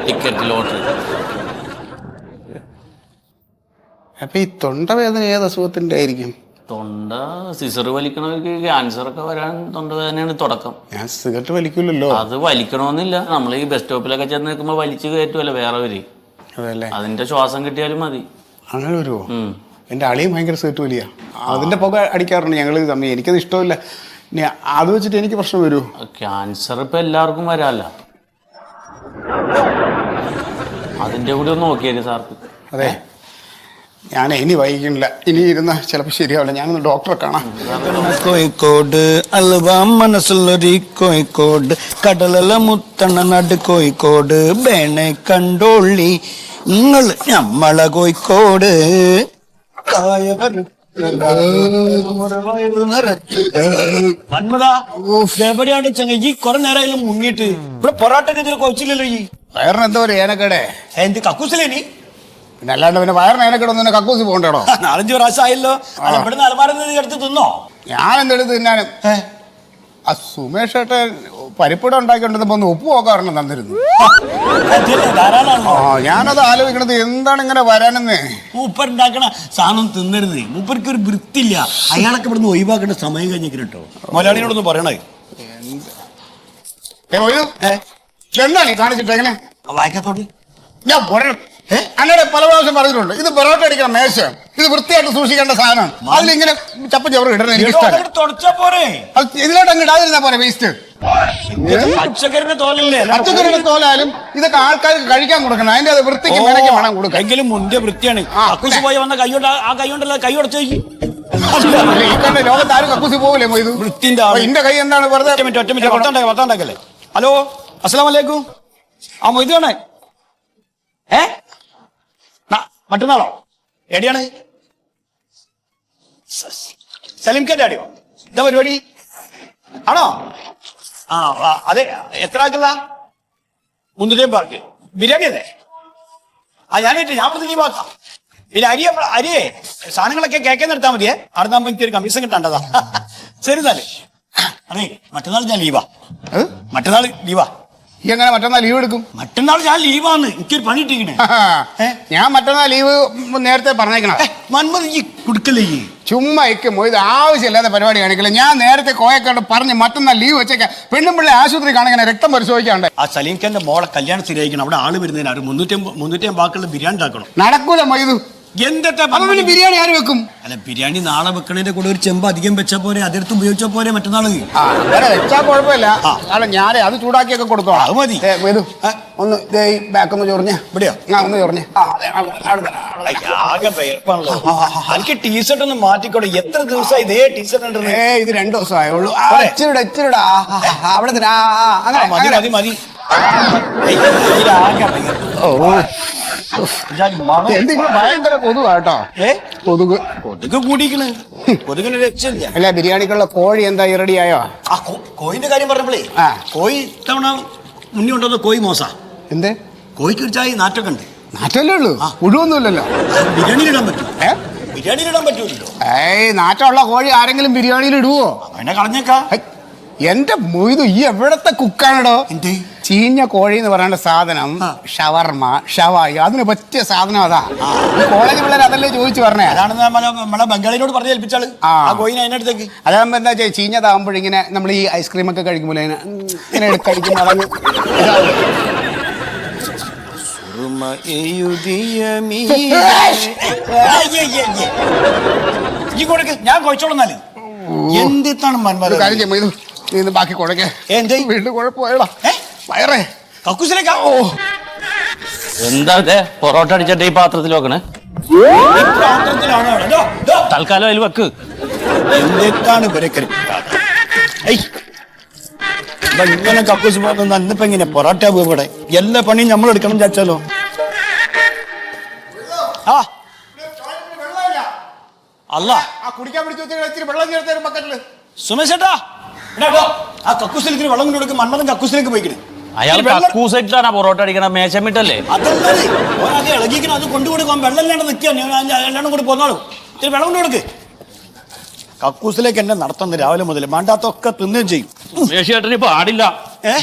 ടിക്കറ്റ് ലോട്ടറി. അപ്പൊ ഈ തൊണ്ടവേദന ഏത് അസുഖത്തിന്റെ ആയിരിക്കും? തൊണ്ട സിസർ വലിക്കണവർക്ക് ക്യാൻസർ ഒക്കെ വരാൻ തൊണ്ടവേദനയാണ് തുടക്കം. ഞാൻ സിഗരറ്റ് വലിക്കില്ലല്ലോ. അത് വലിക്കണമെന്നില്ല. നമ്മൾ ഈ ബസ് സ്റ്റോപ്പിലൊക്കെ ചെന്ന് നിൽക്കുമ്പോൾ വലിച്ചു കയറ്റുമല്ലോ വേറെ വരി. അതിന്റെ ശ്വാസം കിട്ടിയാലും മതി. അങ്ങനെ വരുമോ? എൻ്റെ അളിയും ഭയങ്കര സിഗരറ്റ് വലിയ, അതിന്റെ പുക അടിക്കാറുണ്ട് ഞങ്ങൾ തമ്മിൽ. എനിക്കത് ഇഷ്ടമില്ല. ഇനി അത് വെച്ചിട്ട് എനിക്ക് പ്രശ്നം വരുമോ? ക്യാൻസർ ഇപ്പൊ എല്ലാവർക്കും വരാല്ല. അതിന്റെ കൂടി ഒന്ന് നോക്കിയേക്ക് സാർക്ക്. അതെ, ഞാൻ ഇനി വൈകില്ല. ഇനി ഇരുന്ന ചിലപ്പോൾ ശരിയാവില്ല. ഞാനൊന്ന് ഡോക്ടറെ കാണാം. കോഴിക്കോട് അൽവ മനസ്സുള്ളൊരു കോഴിക്കോട്, കടലല മുത്തണ്ണ നാട് കോഴിക്കോട്, ബേണെ കണ്ടോള്ളി നിങ്ങൾ നമ്മളെ കോഴിക്കോട്. എവിടെയാണ് ചങ്ങി കുറെ നേരം മുങ്ങിയിട്ട്? ഇവിടെ പൊറോട്ട കൊച്ചില്ലല്ലോ. ഈ വയറിന് എന്താ ഒരു ഏനക്കേടെ? എന്ത് കക്കൂസിലേനി? പിന്നെ അല്ലാണ്ട് പിന്നെ വയറിന് ഏനക്കേടൊന്നും കക്കൂസി പോകണ്ടോ? 4-5 പ്രാവശ്യം ആയല്ലോ. ഇവിടെ അലമാരെന്ന് എടുത്ത് തിന്നോ? ഞാൻ എന്തെടുത്ത് തിന്നാനും. ആ സുമേഷ് ഏട്ടൻ പരിപ്പിട ഉണ്ടാക്കിക്കൊണ്ടിരുന്നപ്പോ ഒന്ന് ഉപ്പ് പോകാറുണ്ട് തന്നിരുന്നു. ഞാനത് ആലോചിക്കണത് എന്താണ് ഇങ്ങനെ വരാനെന്ന്. മൂപ്പരുണ്ടാക്കണ സാധനം തിന്നരുത്. മൂപ്പർക്ക് ഒരു വൃത്തിയില്ല. അയാളൊക്കെ ഇവിടുന്ന് ഒഴിവാക്കേണ്ട സമയം കഴിഞ്ഞിട്ട് കേട്ടോ. മലയാളിയോടൊന്നും പറയണേ. എന്താണ് ഈ കാണിച്ചിട്ട് എങ്ങനെ വായിക്കാത്തോട്ട് ഞാൻ പറയണം. അന്നോട് പല പ്രാവശ്യം പറഞ്ഞിട്ടുണ്ട്, ഇത് പൊറോട്ട അടിക്കണ മേശ, ഇത് വൃത്തിയായിട്ട് സൂക്ഷിക്കേണ്ട സാധനമാണ്. അതിലിങ്ങനെ ചപ്പ ചവറ് ഇടണം. എനിക്ക് ഇഷ്ടമല്ല. ഇതിലോട്ട് അങ്ങ് ഇടാതിരുന്നാ പോലെ വേസ്റ്റ്. പച്ചക്കറിന്റെ തോലല്ലേ? പച്ചക്കറിയുടെ തോലായാലും ഇതൊക്കെ ആൾക്കാർക്ക് കഴിക്കാൻ കൊടുക്കണം. അതിന്റെ അത് വൃത്തിക്ക് മെനക്ക് വേണം കൊടുക്കാം. എങ്കിലും മുന്തിയ വൃത്തിയാണ്. കക്കൂസ് പോയി വന്ന കൈയോട്ട് ആ കൈകൊണ്ടല്ല കൈ ഉടച്ചു. ഈ കണ്ട ലോകത്ത് ആരും കക്കൂസി പോകില്ലേ ഇത് വൃത്തിന്റെ? എന്റെ കൈ എന്താണ് വെറുതെ? വർത്താണ്ടാക്കല്ലേ. ഹലോ, അസ്സലാമു അലൈക്കും. ആ മൊയ്താണേ. മറ്റന്നാളോ? എവിടെയാണ്? സലീംഖാന്റെ അടിയോ? എന്താ പരിപാടി ആണോ? അതെ, എത്ര ആക്കുള്ള? 300 പാർക്ക് ബിരിയാണി അല്ലേ? ഞാനായിട്ട് ഞാൻ നീ വാക്കാം. പിന്നെ അരിയേ സാധനങ്ങളൊക്കെ കേൾക്കാൻ എടുത്താൽ മതിയേ. അവിടെ നമുക്ക് എനിക്കൊരു കമ്മീഷൻ കിട്ടേണ്ടതാ. ശരി താലേ. അതെ, മറ്റന്നാൾ ഞാൻ ലീവാ. മറ്റന്നാൾ ലീവാ. ഈ എങ്ങനെ മറ്റന്നാൾ ലീവ് എടുക്കും? മറ്റന്നാൾ ഞാൻ ലീവാണ്. എനിക്കൊരു പണി ഇട്ടിരിക്കണേ. ഞാൻ മറ്റന്നാൾ ലീവ് നേരത്തെ പറഞ്ഞേക്കണം. മന്മത് ഈ കൊടുക്കല്ലേ? ചുമ്മാ ഇത് ആവശ്യമില്ലാത്ത പരിപാടി കാണിക്കില്ല. ഞാൻ നേരത്തെ കോയക്കാണ്ട് പറഞ്ഞ് മറ്റന്നാൾ ലീവ് വെച്ചേക്കാം. പെണ്ണും പിള്ളേ ആശുപത്രി കാണിക്കാൻ രക്തം പരിശോധിക്കാണ്ട്. ആ സലീംഖാന്റെ മോളെ കല്യാണം ശരിയായിരിക്കണം. അവിടെ ആള് വരുന്നതിന് 350 ബാക്കുള്ള ബിരിയാണി ഉണ്ടാക്കണം. നടക്കൂല മൊയ്തു. എന്തൊക്കെ ബിരിയാണി ആര് വെക്കും? അല്ല, ബിരിയാണി നാളെ വെക്കണതിന്റെ കൂടെ ഒരു ചെമ്പ് അധികം വെച്ചാ പോരെ, അതെടുത്ത് ഉപയോഗിച്ചാ പോരെ മറ്റന്നാള്. അങ്ങനെ വെച്ചാ കുഴപ്പമില്ല. ഞാൻ അത് ചൂടാക്കിയൊക്കെ കൊടുത്തോളാം. അത് മതി. ഒന്ന് ബാക്ക് ഒന്ന് ചൊറിഞ്ഞ. ഇവിടെയോ? ഒന്ന് ചൊറിഞ്ഞ. എനിക്ക് ടീഷർട്ട് ഒന്ന് മാറ്റിക്കോട്ടെ. എത്ര ദിവസമായി ഇതേ ടീഷർട്ട് ഉണ്ടെന്ന്? ഇത് 2 ദിവസമായുള്ളൂ. ഇച്ചിരിടാ അവിടെ മതി. ഓ എന്തെങ്കിലും ഭയങ്കര കൊതുകാട്ടോ. കൊതുക് കൊതുക് കൂടിക്കണ്. കൊതുകിന് രക്ഷയില്ല. അല്ല, ബിരിയാണിക്കുള്ള കോഴി എന്തായി റെഡിയായോ? ആ കോയിന്റെ കാര്യം പറഞ്ഞപ്പോഴേ കോഴി ഇത്തവണ മുന്നേ ഉണ്ടോ കോഴി മോശ. എന്തേ? കോഴിക്ക് ഒരു ചായ നാറ്റൊക്കെ ഉണ്ട്. നാറ്റല്ലേ ഉള്ളൂ, മുഴുവൊന്നുമില്ലല്ലോ. ബിരിയാണിയിലിടാൻ പറ്റും. ബിരിയാണിയിലിടാൻ പറ്റൂല്ലോ. നാറ്റമുള്ള കോഴി ആരെങ്കിലും ബിരിയാണിയിൽ ഇടുവോ? അവനെ കളഞ്ഞേക്കാ. എന്റെ മൊയ്തു, ഈ എവിടത്തെ കുക്കാണോ? ചീഞ്ഞ കോഴി എന്ന് പറയുന്ന സാധനം ഷവർമ, ഷവായി, അതിന് പറ്റിയ സാധനം അതാ. കോളേജ് പിള്ളേർ അതല്ലേ ചോദിച്ചു പറഞ്ഞേ. അതാണ് നമ്മളെ ബംഗാളിനോട് പറഞ്ഞു ഏൽപ്പിച്ചാള് ആ കോഴിനെ അതിനടുത്തേക്ക്. അതാകുമ്പോ എന്താ വെച്ചാൽ ചീഞ്ഞതാകുമ്പോഴിങ്ങനെ നമ്മൾ ഈ ഐസ്ക്രീം ഒക്കെ കഴിക്കുമ്പോൾ ഇങ്ങനെ കഴിക്കുമ്പോൾ അതങ്ങ് ഈ കൊടുക്ക്, ഞാൻ കഴിച്ചോളന്നാല്. എന്താണ് കാര്യം ചെയ്യുമ്പോ ഇത് ബാക്കി കുഴക്കേ. വീണ്ടും കുഴപ്പമായടാ വയറേ. കക്കൂസിലേക്കാ. എന്താ പൊറോട്ട അടിച്ചിട്ട് ഈ പാത്രത്തിൽ വെക്കണേ? തൽക്കാലം അതിൽ വെക്ക്. എന്താണ് ഇങ്ങനെ കക്കൂസ് പോകുന്ന അന്നിപ്പോ എങ്ങനെ പൊറോട്ട ഇവിടെ എല്ലാ പണിയും നമ്മൾ എടുക്കണം ചാച്ചാലോ. അല്ല കുടിക്കാൻ പിടിച്ചു വെള്ളം ചേർത്തേരും ബക്കറ്റില്. സുമേഷ് ചേട്ടാ, ആ കക്കൂസിലേക്ക് വെള്ളം കൊണ്ട് കൊടുക്കും. മന്മഥൻ കക്കൂസിലേക്ക് പോയിക്കണേ. അയാൾ കക്കൂസായിട്ടാണ് പൊറോട്ട അടിക്കണ, മേശമിട്ടല്ലേ? അതല്ലേ ഓനാകെ ഇളകിക്കണം. അത് കൊണ്ടുകൊടുക്കാൻ വെള്ളം ഇല്ലാണ്ട് നിൽക്കാൻ എല്ലാണ്ടും കൂടി പോന്നാളും. ഇത്തിരി വെള്ളം കൊണ്ട് കൊടുക്ക്. കക്കൂസിലേക്ക് എന്നെ നടത്തുന്നത് രാവിലെ മുതൽ വേണ്ടാത്തൊക്കെ തിന്നുകയും ചെയ്യും. സുമേഷ് ചേട്ടന് പാടില്ല.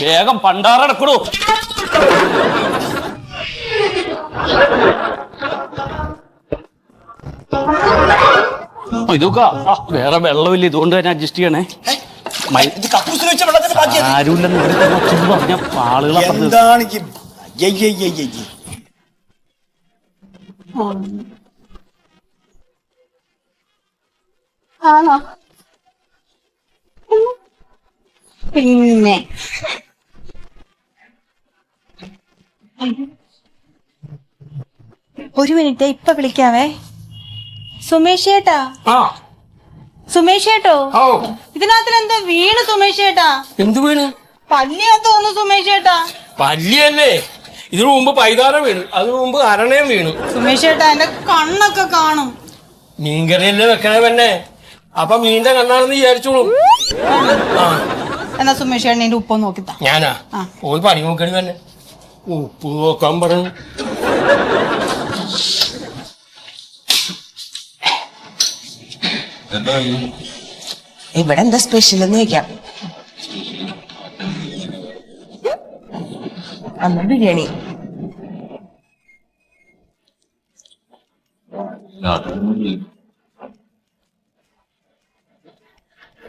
വേഗം പണ്ടാറടക്കണോ. ഇതൊക്കെ വേറെ വെള്ളമില്ല, ഇതുകൊണ്ട് തന്നെ അഡ്ജസ്റ്റ് ചെയ്യണേ. ആരുമില്ലെന്ന് പറഞ്ഞ ആളുകളെ എന്താണ് പിന്നെ ഒരു മിനിറ്റ്, ഇപ്പൊ വിളിക്കാവേ. സുമേഷ് ചേട്ടാ, സുമേഷ് ചേട്ടോ, ഇതിനകത്തിൽ എന്താ വീണ് സുമേഷ് ചേട്ടാ? എന്ത് വീണ്? പല്ലിയാ തോന്നുന്നു സുമേഷ് ചേട്ടാ. പല്ലിയല്ലേ? ഇതിനു മുമ്പ് പൈതാര വീണു, അതിനു മുമ്പ് അരണയും വീണു. സുമേഷ് ചേട്ടാ, എന്റെ കണ്ണൊക്കെ കാണും. മീൻകറിയല്ലേ വെക്കണേ പെണ്ണെ, അപ്പൊ മീനിന്റെ കണ്ണാണെന്ന് വിചാരിച്ചോളൂ. എന്നാ സുമേഷ് ചേട്ടൻ എന്റെ ഉപ്പ് നോക്കിത്താ. ഞാനാ പോയി പണി നോക്കണി തന്നെ. ഉപ്പ് നോക്കാൻ പറഞ്ഞു. ഇവിടെ എന്താ സ്പെഷ്യൽ എന്ന് ചോദിക്കാം. അന്ന് ബിരിയാണി.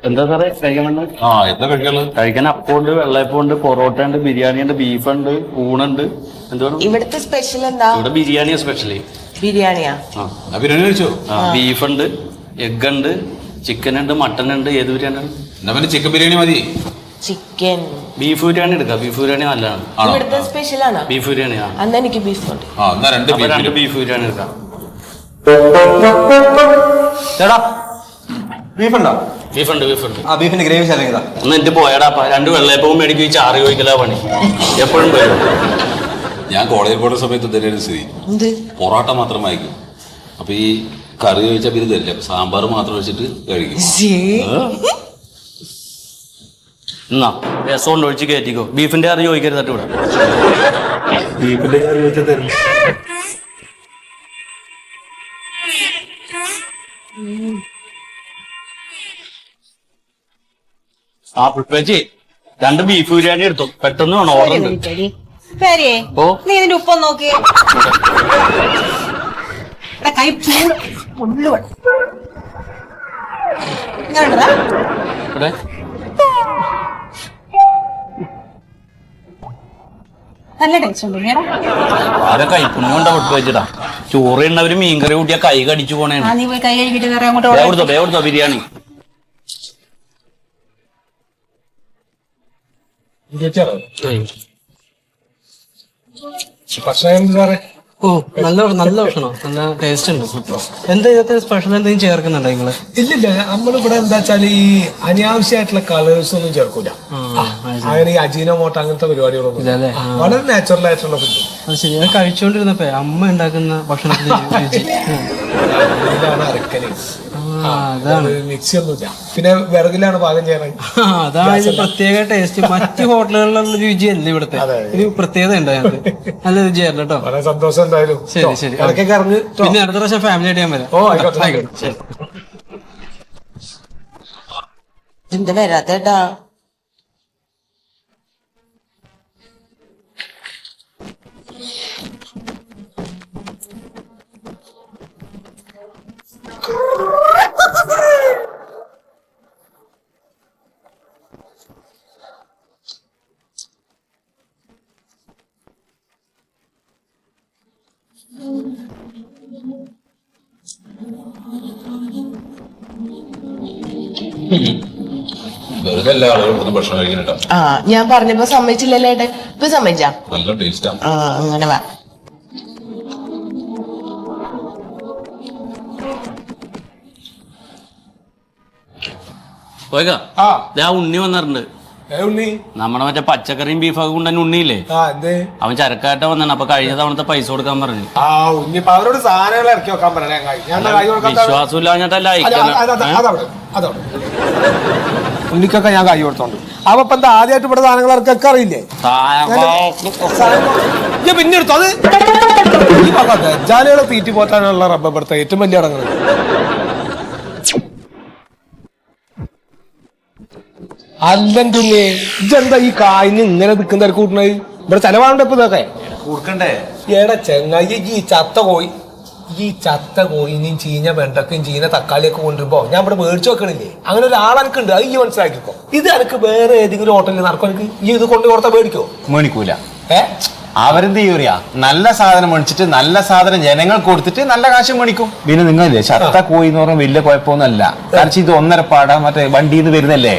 എന്താ സാറേ കഴിക്കാൻ വേണ്ടത്? എന്താ കഴിക്കാനുള്ളത്? കഴിക്കാൻ അപ്പമുണ്ട്, വെള്ളയപ്പമുണ്ട്, പൊറോട്ട ഉണ്ട്, ബിരിയാണി ഉണ്ട്, ബീഫുണ്ട്, ഊണുണ്ട്. എന്താണ് ഇവിടുത്തെ സ്പെഷ്യൽ എന്താ? ഇവിടെ ബിരിയാണിയാ സ്പെഷ്യലി. ബിരിയാണിയാ? ബിരിയാണി കഴിച്ചോ? ബീഫുണ്ട്, എഗ് ഉണ്ട്, ചിക്കൻ ഉണ്ട്, മട്ടൺ ഉണ്ട്. ഏത് ബിരിയാണി? ചിക്കൻ ബിരിയാണി മതി. ചിക്കൻ. ബീഫ് ബിരിയാണി എടുക്കാം, ബീഫ് ബിരിയാണി നല്ലതാണ്. ഇവിടുത്തെ സ്പെഷ്യൽ ആണോ? ബീഫ് ബിരിയാണിയാ? അന്ന് എനിക്ക് ബീഫ് ഉണ്ട്. രണ്ട് ബീഫ് ബിരിയാണി എടുക്കാം. ചേട്ടാ ബീഫുണ്ടോ? ബീഫുണ്ട്, ബീഫുണ്ട്. ബീഫിന്റെ ഗ്രേവി ശാല ഒന്ന് എന്നിട്ട് പോയടാ. 2 വെള്ളയപ്പവും മേടിക്കും, ഈ ചാറ് ചോദിക്കലാ പണി. എപ്പോഴും വരും. ഞാൻ കോളേജിൽ പോകുന്ന സമയത്ത് തന്നെയാണ് സ്ഥിതി. പൊറോട്ട മാത്രം വാങ്ങിക്കും. അപ്പൊ ഈ കറി ചോദിച്ചാൽ പിന്നെ തരില്ല, സാമ്പാർ മാത്രം വെച്ചിട്ട് കഴിക്കും. എന്നാ രസം കൊണ്ട് ഒഴിച്ച് കയറ്റിക്കോ. ബീഫിന്റെ കറി ചോദിക്കരുത് ഇവിടെ. ബീഫിന്റെ കറി ചോദിച്ചാൽ തരില്ല. പുഷ്പേച്ചി 2 ബീഫ് ബിരിയാണി എടുത്തു. പെട്ടെന്ന് വേണം, ഓർഡർ ഉണ്ട്. നീ ഇതിന്റെ ഉപ്പ് നോക്കിയേ. കൈ നല്ല ടേസ്റ്റ് ഉണ്ട്. ആരെ കൈപ്പുണ്യം കൊണ്ടാ പുഷ്പേച്ചിട്ടാ. ചോറ് ഉണ്ടവര് മീൻകറി കൂട്ടിയാ കൈ കടിച്ചു പോണേ. നീ പോയി കൈ കഴുകിട്ട് വേറെ അങ്ങോട്ട് കൊടുത്തോ ബിരിയാണി. ഓ നല്ല നല്ല ഭക്ഷണം, നല്ല ടേസ്റ്റ് ഉണ്ട്. എന്താ ഇതിനകത്ത് സ്പെഷ്യൽ എന്തെങ്കിലും ചേർക്കുന്നുണ്ടോ നിങ്ങള്? ഇല്ലില്ല, നമ്മളിവിടെ എന്താ വെച്ചാൽ ഈ അനാവശ്യമായിട്ടുള്ള കളേഴ്സ് ഒന്നും ചേർക്കൂല. അങ്ങനെ ഈ അജീനോമോട്ടോ അങ്ങനത്തെ പരിപാടികളൊന്നും ഇല്ലല്ലേ? വളരെ നാച്ചുറൽ ആയിട്ടുള്ള ഫുഡ്. അത് ശരി. ഞാൻ കഴിച്ചോണ്ടിരുന്നപ്പോ അമ്മ ഉണ്ടാക്കുന്ന ഭക്ഷണത്തിന് അരക്കല് അതാണ് മിക്സി ഒന്നുമില്ല, പിന്നെ വിറകിലാണ് പാകം ചെയ്യണത്. അതാണ് ഇത് പ്രത്യേക ടേസ്റ്റ്. മറ്റു ഹോട്ടലുകളിലുള്ള രുചിയല്ല ഇവിടുത്തെ, ഒരു പ്രത്യേകത ഉണ്ട് അതിനകത്ത്. നല്ല രുചിയായിരുന്നു കേട്ടോ. വളരെ സന്തോഷം എന്തായാലും. ശരി ശരി. ഇടയ്ക്കൊക്കെ ഇറങ്ങി. പിന്നെ അടുത്ത പ്രാവശ്യം ഫാമിലി ആയിട്ട് ഞാൻ വരാം. ഓ ആയിക്കോട്ടെ ആയിക്കോട്ടെ. ശരി. എന്താ വരാത്തേട്ടാ? വെറുതെ എല്ലാ ആളുകളും ഭക്ഷണം കഴിക്കണട്ടോ. ആ ഞാൻ പറഞ്ഞപ്പോ സമ്മതിച്ചില്ലല്ലേ ഏട്ടാ? ഇപ്പൊ സമ്മതിച്ചാ? നല്ല ടേസ്റ്റാ. ആ അങ്ങനെ വാ. ഉണ്ണി വന്നിട്ടുണ്ട്. നമ്മുടെ മറ്റേ പച്ചക്കറിയും ബീഫൊക്കെ കൊണ്ടുതന്നെ ഉണ്ണിയില്ലേ, അവൻ ചരക്കായിട്ട് വന്നാണ്. അപ്പൊ കഴിഞ്ഞ തവണത്തെ പൈസ കൊടുക്കാൻ പറഞ്ഞു. അവരോട് സാധനങ്ങൾ ഇറക്കി വെക്കാൻ പറഞ്ഞ വിശ്വാസമില്ലാഞ്ഞിട്ടല്ല ഉണ്ണിക്കൊക്കെ ഞാൻ കൈ കൊടുത്തോണ്ട്. അപ്പൊ ഇപ്പൊ എന്താ ആദ്യമായിട്ട് ഇവിടെ സാധനങ്ങൾ ഇറക്കൊക്കെ അറിയില്ലേ? പിന്നെ എടുത്തോ അത്. ഈ ഗജാലുകളെ തീറ്റി പോറ്റാനുള്ള റബ്ബർ ഇവിടുത്തെ ഏറ്റവും വലിയ അടങ്ങുന്നത്. അല്ലെന്തേ ഇതെന്താ ഈ കായിന് ഇങ്ങനെ നിൽക്കുന്ന കൂട്ടണത്? ഇവിടെ ചെലവാണ്ട് ഇപ്പൊ ഇതൊക്കെ കൊടുക്കണ്ടേ? ഏടാ ചെങ്ങായി, ഈ ചത്ത കോയിനെയും ചീഞ്ഞ വെണ്ടക്കയും ചീഞ്ഞ തക്കാളിയൊക്കെ കൊണ്ടുവരുമ്പോ ഞാൻ ഇവിടെ മേടിച്ചു വെക്കണില്ലേ? അങ്ങനെ ഒരാളെനക്കുണ്ട്, അത് ഈ മനസ്സിലാക്കിക്കോ. ഇത് എനിക്ക് വേറെ ഏതെങ്കിലും ഹോട്ടലിൽ നടക്കും, എനിക്ക് ഈ ഇത് കൊണ്ട് കൊടുത്താൽ മേടിക്കോ? മേടിക്കൂല. അവരെന്ത് ചെയ്യൂറിയാ? നല്ല സാധനം മേടിച്ചിട്ട് നല്ല സാധനം ജനങ്ങൾ കൊടുത്തിട്ട് നല്ല കാശ് മേടിക്കും. പിന്നെ നിങ്ങളില്ലേ ചത്ത കോഴി എന്ന് പറഞ്ഞാൽ വലിയ കുഴപ്പമൊന്നുമല്ല. കാരണം ഇത് 1.5 പാട മറ്റേ വണ്ടിയിൽ നിന്ന് വരുന്നല്ലേ,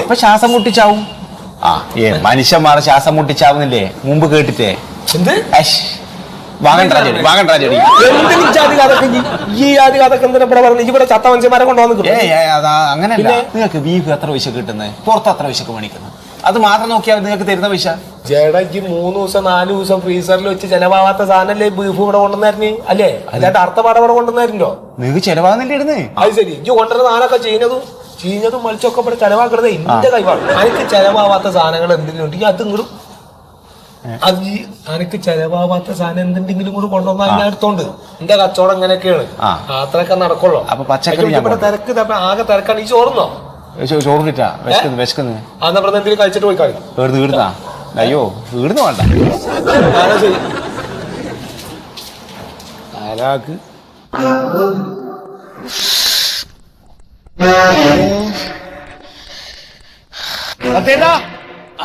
അപ്പൊ ശ്വാസം മുട്ടിച്ചാവും. മനുഷ്യന്മാരെ ശ്വാസം മുട്ടിച്ചാവുന്നില്ലേ മുമ്പ് കേട്ടിട്ടേ? Wagon tragedy. അങ്ങനെയല്ല. നിങ്ങൾക്ക് ബീഫ് എത്ര പൈസ കിട്ടുന്നത്, പുറത്ത് എത്ര പൈസക്ക് മേടിക്കുന്നത്, അത് മാത്രം നോക്കിയാൽ നിങ്ങൾക്ക് തരുന്ന പൈസ. ജഡയ്ക്ക് 3 ദിവസം 4 ദിവസം ഫ്രീസറിൽ വെച്ച് ചെലവാകാത്ത സാധനല്ലേ ബീഫ് ഇവിടെ കൊണ്ടുവന്നായിരുന്നു അല്ലേ? അല്ലാണ്ട് അർത്ഥപാടം ഇവിടെ കൊണ്ടുവന്നായിരുന്നോ? നിങ്ങൾക്ക് ചെലവാകുന്നില്ല ഇടുന്നേ. അത് ശരി. ഇജ്ജ് കൊണ്ടുവരുന്ന സാധനമൊക്കെ ചീഞ്ഞതും മത്സ്യമൊക്കെ ഇവിടെ ചെലവാക്കണത് എന്റെ കൈവാണ്. എനിക്ക് ചെലവാകാത്ത സാധനങ്ങൾ എന്തെങ്കിലും ഉണ്ടെങ്കിൽ അത് ഇങ്ങോട്ടും എനിക്ക് ചെലവാകാത്ത സാധനം എന്തെങ്കിലും കൂടെ കൊണ്ടുവന്നാൽ ഞാൻ എടുത്തോണ്ട് എന്റെ കച്ചവടം ഇങ്ങനെയൊക്കെയാണ്. അത്രയൊക്കെ നടക്കുള്ളൂ. അപ്പൊ പച്ചക്കറി ഇവിടെ തിരക്ക് ആകെ തിരക്കാണ്. ഈ ചോറുന്നോ? ചോറിട്ടാ വിശക്കുന്നത്. അന്ന് ഇവിടെ എന്തെങ്കിലും കഴിച്ചിട്ട് പോയി കഴിയും. വീടുന്നാ? അയ്യോ വീടുന്ന് വേണ്ട. ശരി. ആരാക്ക്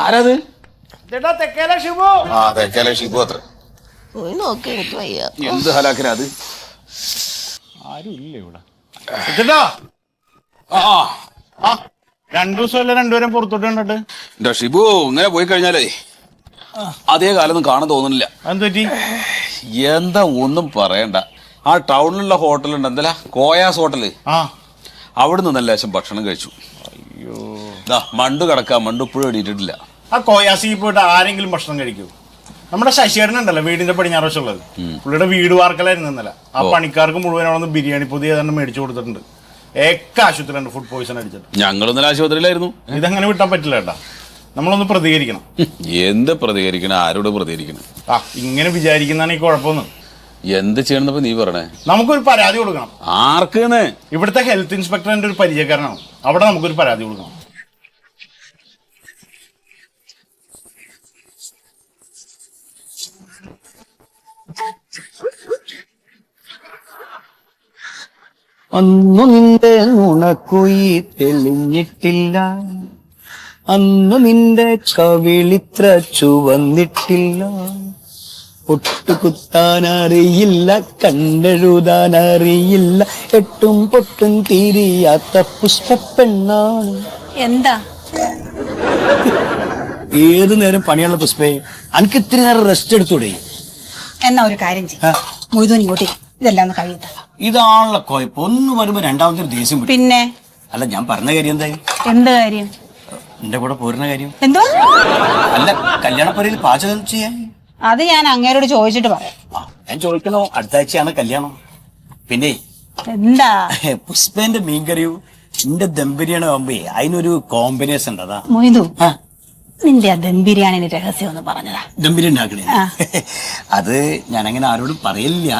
ആരത്? തെക്കേലെ ഷിബു. തെക്കേലെ ഷിബു അത്ര. പോയി നോക്കി എനിക്ക് വയ്യ. എന്ത് ഹലാക്കിനാ അത്? ആരും ഇല്ല ഇവിടെ. 2 ദിവസമല്ല രണ്ടുപേരും പുറത്തോട്ട് കണ്ടിട്ട്. എന്റെ ഷിബു ഇങ്ങനെ പോയി കഴിഞ്ഞാലേ അതേ കാലൊന്നും കാണാൻ തോന്നുന്നില്ല. എന്തുപറ്റി? എന്താ ഒന്നും പറയണ്ട. ആ ടൗണിലുള്ള ഹോട്ടലുണ്ട്, എന്തല്ല കോയാസ് ഹോട്ടല്, അവിടെ നിന്ന് ലേശം ഭക്ഷണം കഴിച്ചു. അയ്യോ മണ്ടു കിടക്കാം, മണ്ടു ഇപ്പോഴും എണീറ്റിട്ടില്ല. ആ കോയാസി പോയിട്ട് ആരെങ്കിലും ഭക്ഷണം കഴിക്കൂ? നമ്മുടെ ശശിയേട്ടൻ ഉണ്ടല്ലോ വീടിന്റെ പടിഞ്ഞാറ് വശമുള്ളത്, പുള്ളിയുടെ വീട് വാർക്കലായിരുന്നു ഇന്നലെ. ആ പണിക്കാർക്ക് മുഴുവൻ അവിടെ നിന്ന് ബിരിയാണി പൊതി ഏതാണ്ട് മേടിച്ചു കൊടുത്തിട്ടുണ്ട്. ആശുപത്രിയുണ്ട് ഫുഡ് പോയിസൺ അടിച്ചിട്ട്. ഞങ്ങൾ ഇന്നലെ ആശുപത്രിയിലായിരുന്നു. ഇതങ്ങനെ വിട്ടാൻ പറ്റില്ല കേട്ടാ, നമ്മളൊന്ന് പ്രതികരിക്കണം. എന്ത് പ്രതികരിക്കണം? ആരോട് പ്രതികരിക്കണം? ഇങ്ങനെ വിചാരിക്കുന്നതാണ് ഈ കുഴപ്പമൊന്നും. എന്ത് ചെയ്യണമെന്നപ്പോ നീ പറയണേ? നമുക്കൊരു പരാതി കൊടുക്കണം. ആർക്കാണ്? ഇവിടുത്തെ ഹെൽത്ത് ഇൻസ്പെക്ടറിന്റെ ഒരു പരിചയക്കാരനാണ്, അവിടെ നമുക്കൊരു പരാതി കൊടുക്കണം. അന്നു നിന്റെ നുണക്കുയി തെളിഞ്ഞിട്ടില്ല, അന്നു നിന്റെ കവിളിത്ര ചുവന്നിട്ടില്ല, പൊട്ടുകുത്താനറിയില്ല, കണ്ടെഴുതാനറിയില്ല, എട്ടും പൊട്ടും തീരിയാത്ത പുഷ്പപ്പെണ്ണാണ്. എന്താ ഏതു നേരം പണിയുള്ള പുഷ്പേ, അനക്ക് ഇത്തിരി നേരം റെസ്റ്റ് എടുത്തൂടെ? എന്നാ ഒരു കാര്യം ചെയ്യും മൊയ്തു ഇങ്ങോട്ടേ ഇതെല്ലാം ഒന്ന് കഴിയട്ടെ. ഇതാണല്ലോ കുഴപ്പം. ഒന്ന് വരുമ്പോ രണ്ടാമത്തെ ദേഷ്യം വരും. പിന്നെ അല്ല ഞാൻ പറഞ്ഞ കാര്യം എന്തായി? എന്ത് കാര്യം? എന്റെ കൂടെ പോരുന്ന കാര്യം. എന്തോ? അല്ല കല്യാണപ്പരയിൽ പാചകം ചെയ്യാൻ. അത് ഞാൻ അങ്ങേരോട് ചോദിച്ചിട്ട് പറയാം. ഞാൻ ചോദിക്കണോ? അടുത്ത ആഴ്ചയാണ് കല്യാണം. പിന്നെ എന്താ പുഷ്പേന്റെ മീൻകറിയും എന്റെ ദം ബിരിയാണി ആവുമ്പോ അതിനൊരു കോമ്പിനേഷൻ ഉണ്ട്. അതാ മൊയ്തു നിന്റെ ആ ദം ബിരിയാണിന്റെ രഹസ്യം ഒന്ന് പറഞ്ഞതാ. ദം ബിരിയാണി ആക്കണേ അത് ഞാൻ അങ്ങനെ ആരോടും പറയില്ല.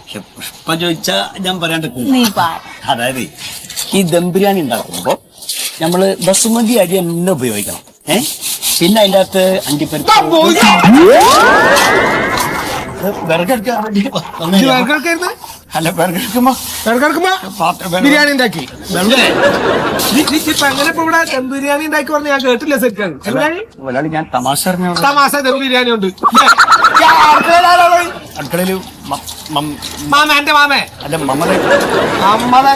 പക്ഷെ പുഷ്പ ചോദിച്ചാ ഞാൻ പറയാണ്ട് നീ പറ. അതായത് ഈ ദം ബിരിയാണി ഉണ്ടാക്കുമ്പോ നമ്മള് ബസുമതി അരി തന്നെ ഉപയോഗിക്കണം. പിന്നെ അതിന്റെ അകത്ത് അണ്ടിപ്പരിപ്പ് ബിരിയാണി ഉണ്ടാക്കി എങ്ങനെ ഇപ്പൊ ഇവിടെ ദം ബിരിയാണി ഉണ്ടാക്കി പറഞ്ഞ ഞാൻ കേട്ടില്ല. സെറ്റാണ് ഞാൻ തമാശ തമാശ ദം ബിരിയാണി ഉണ്ട്. അടുക്കളയില് മാമേ മാമേ അല്ല മമ്മളെ നമ്മളെ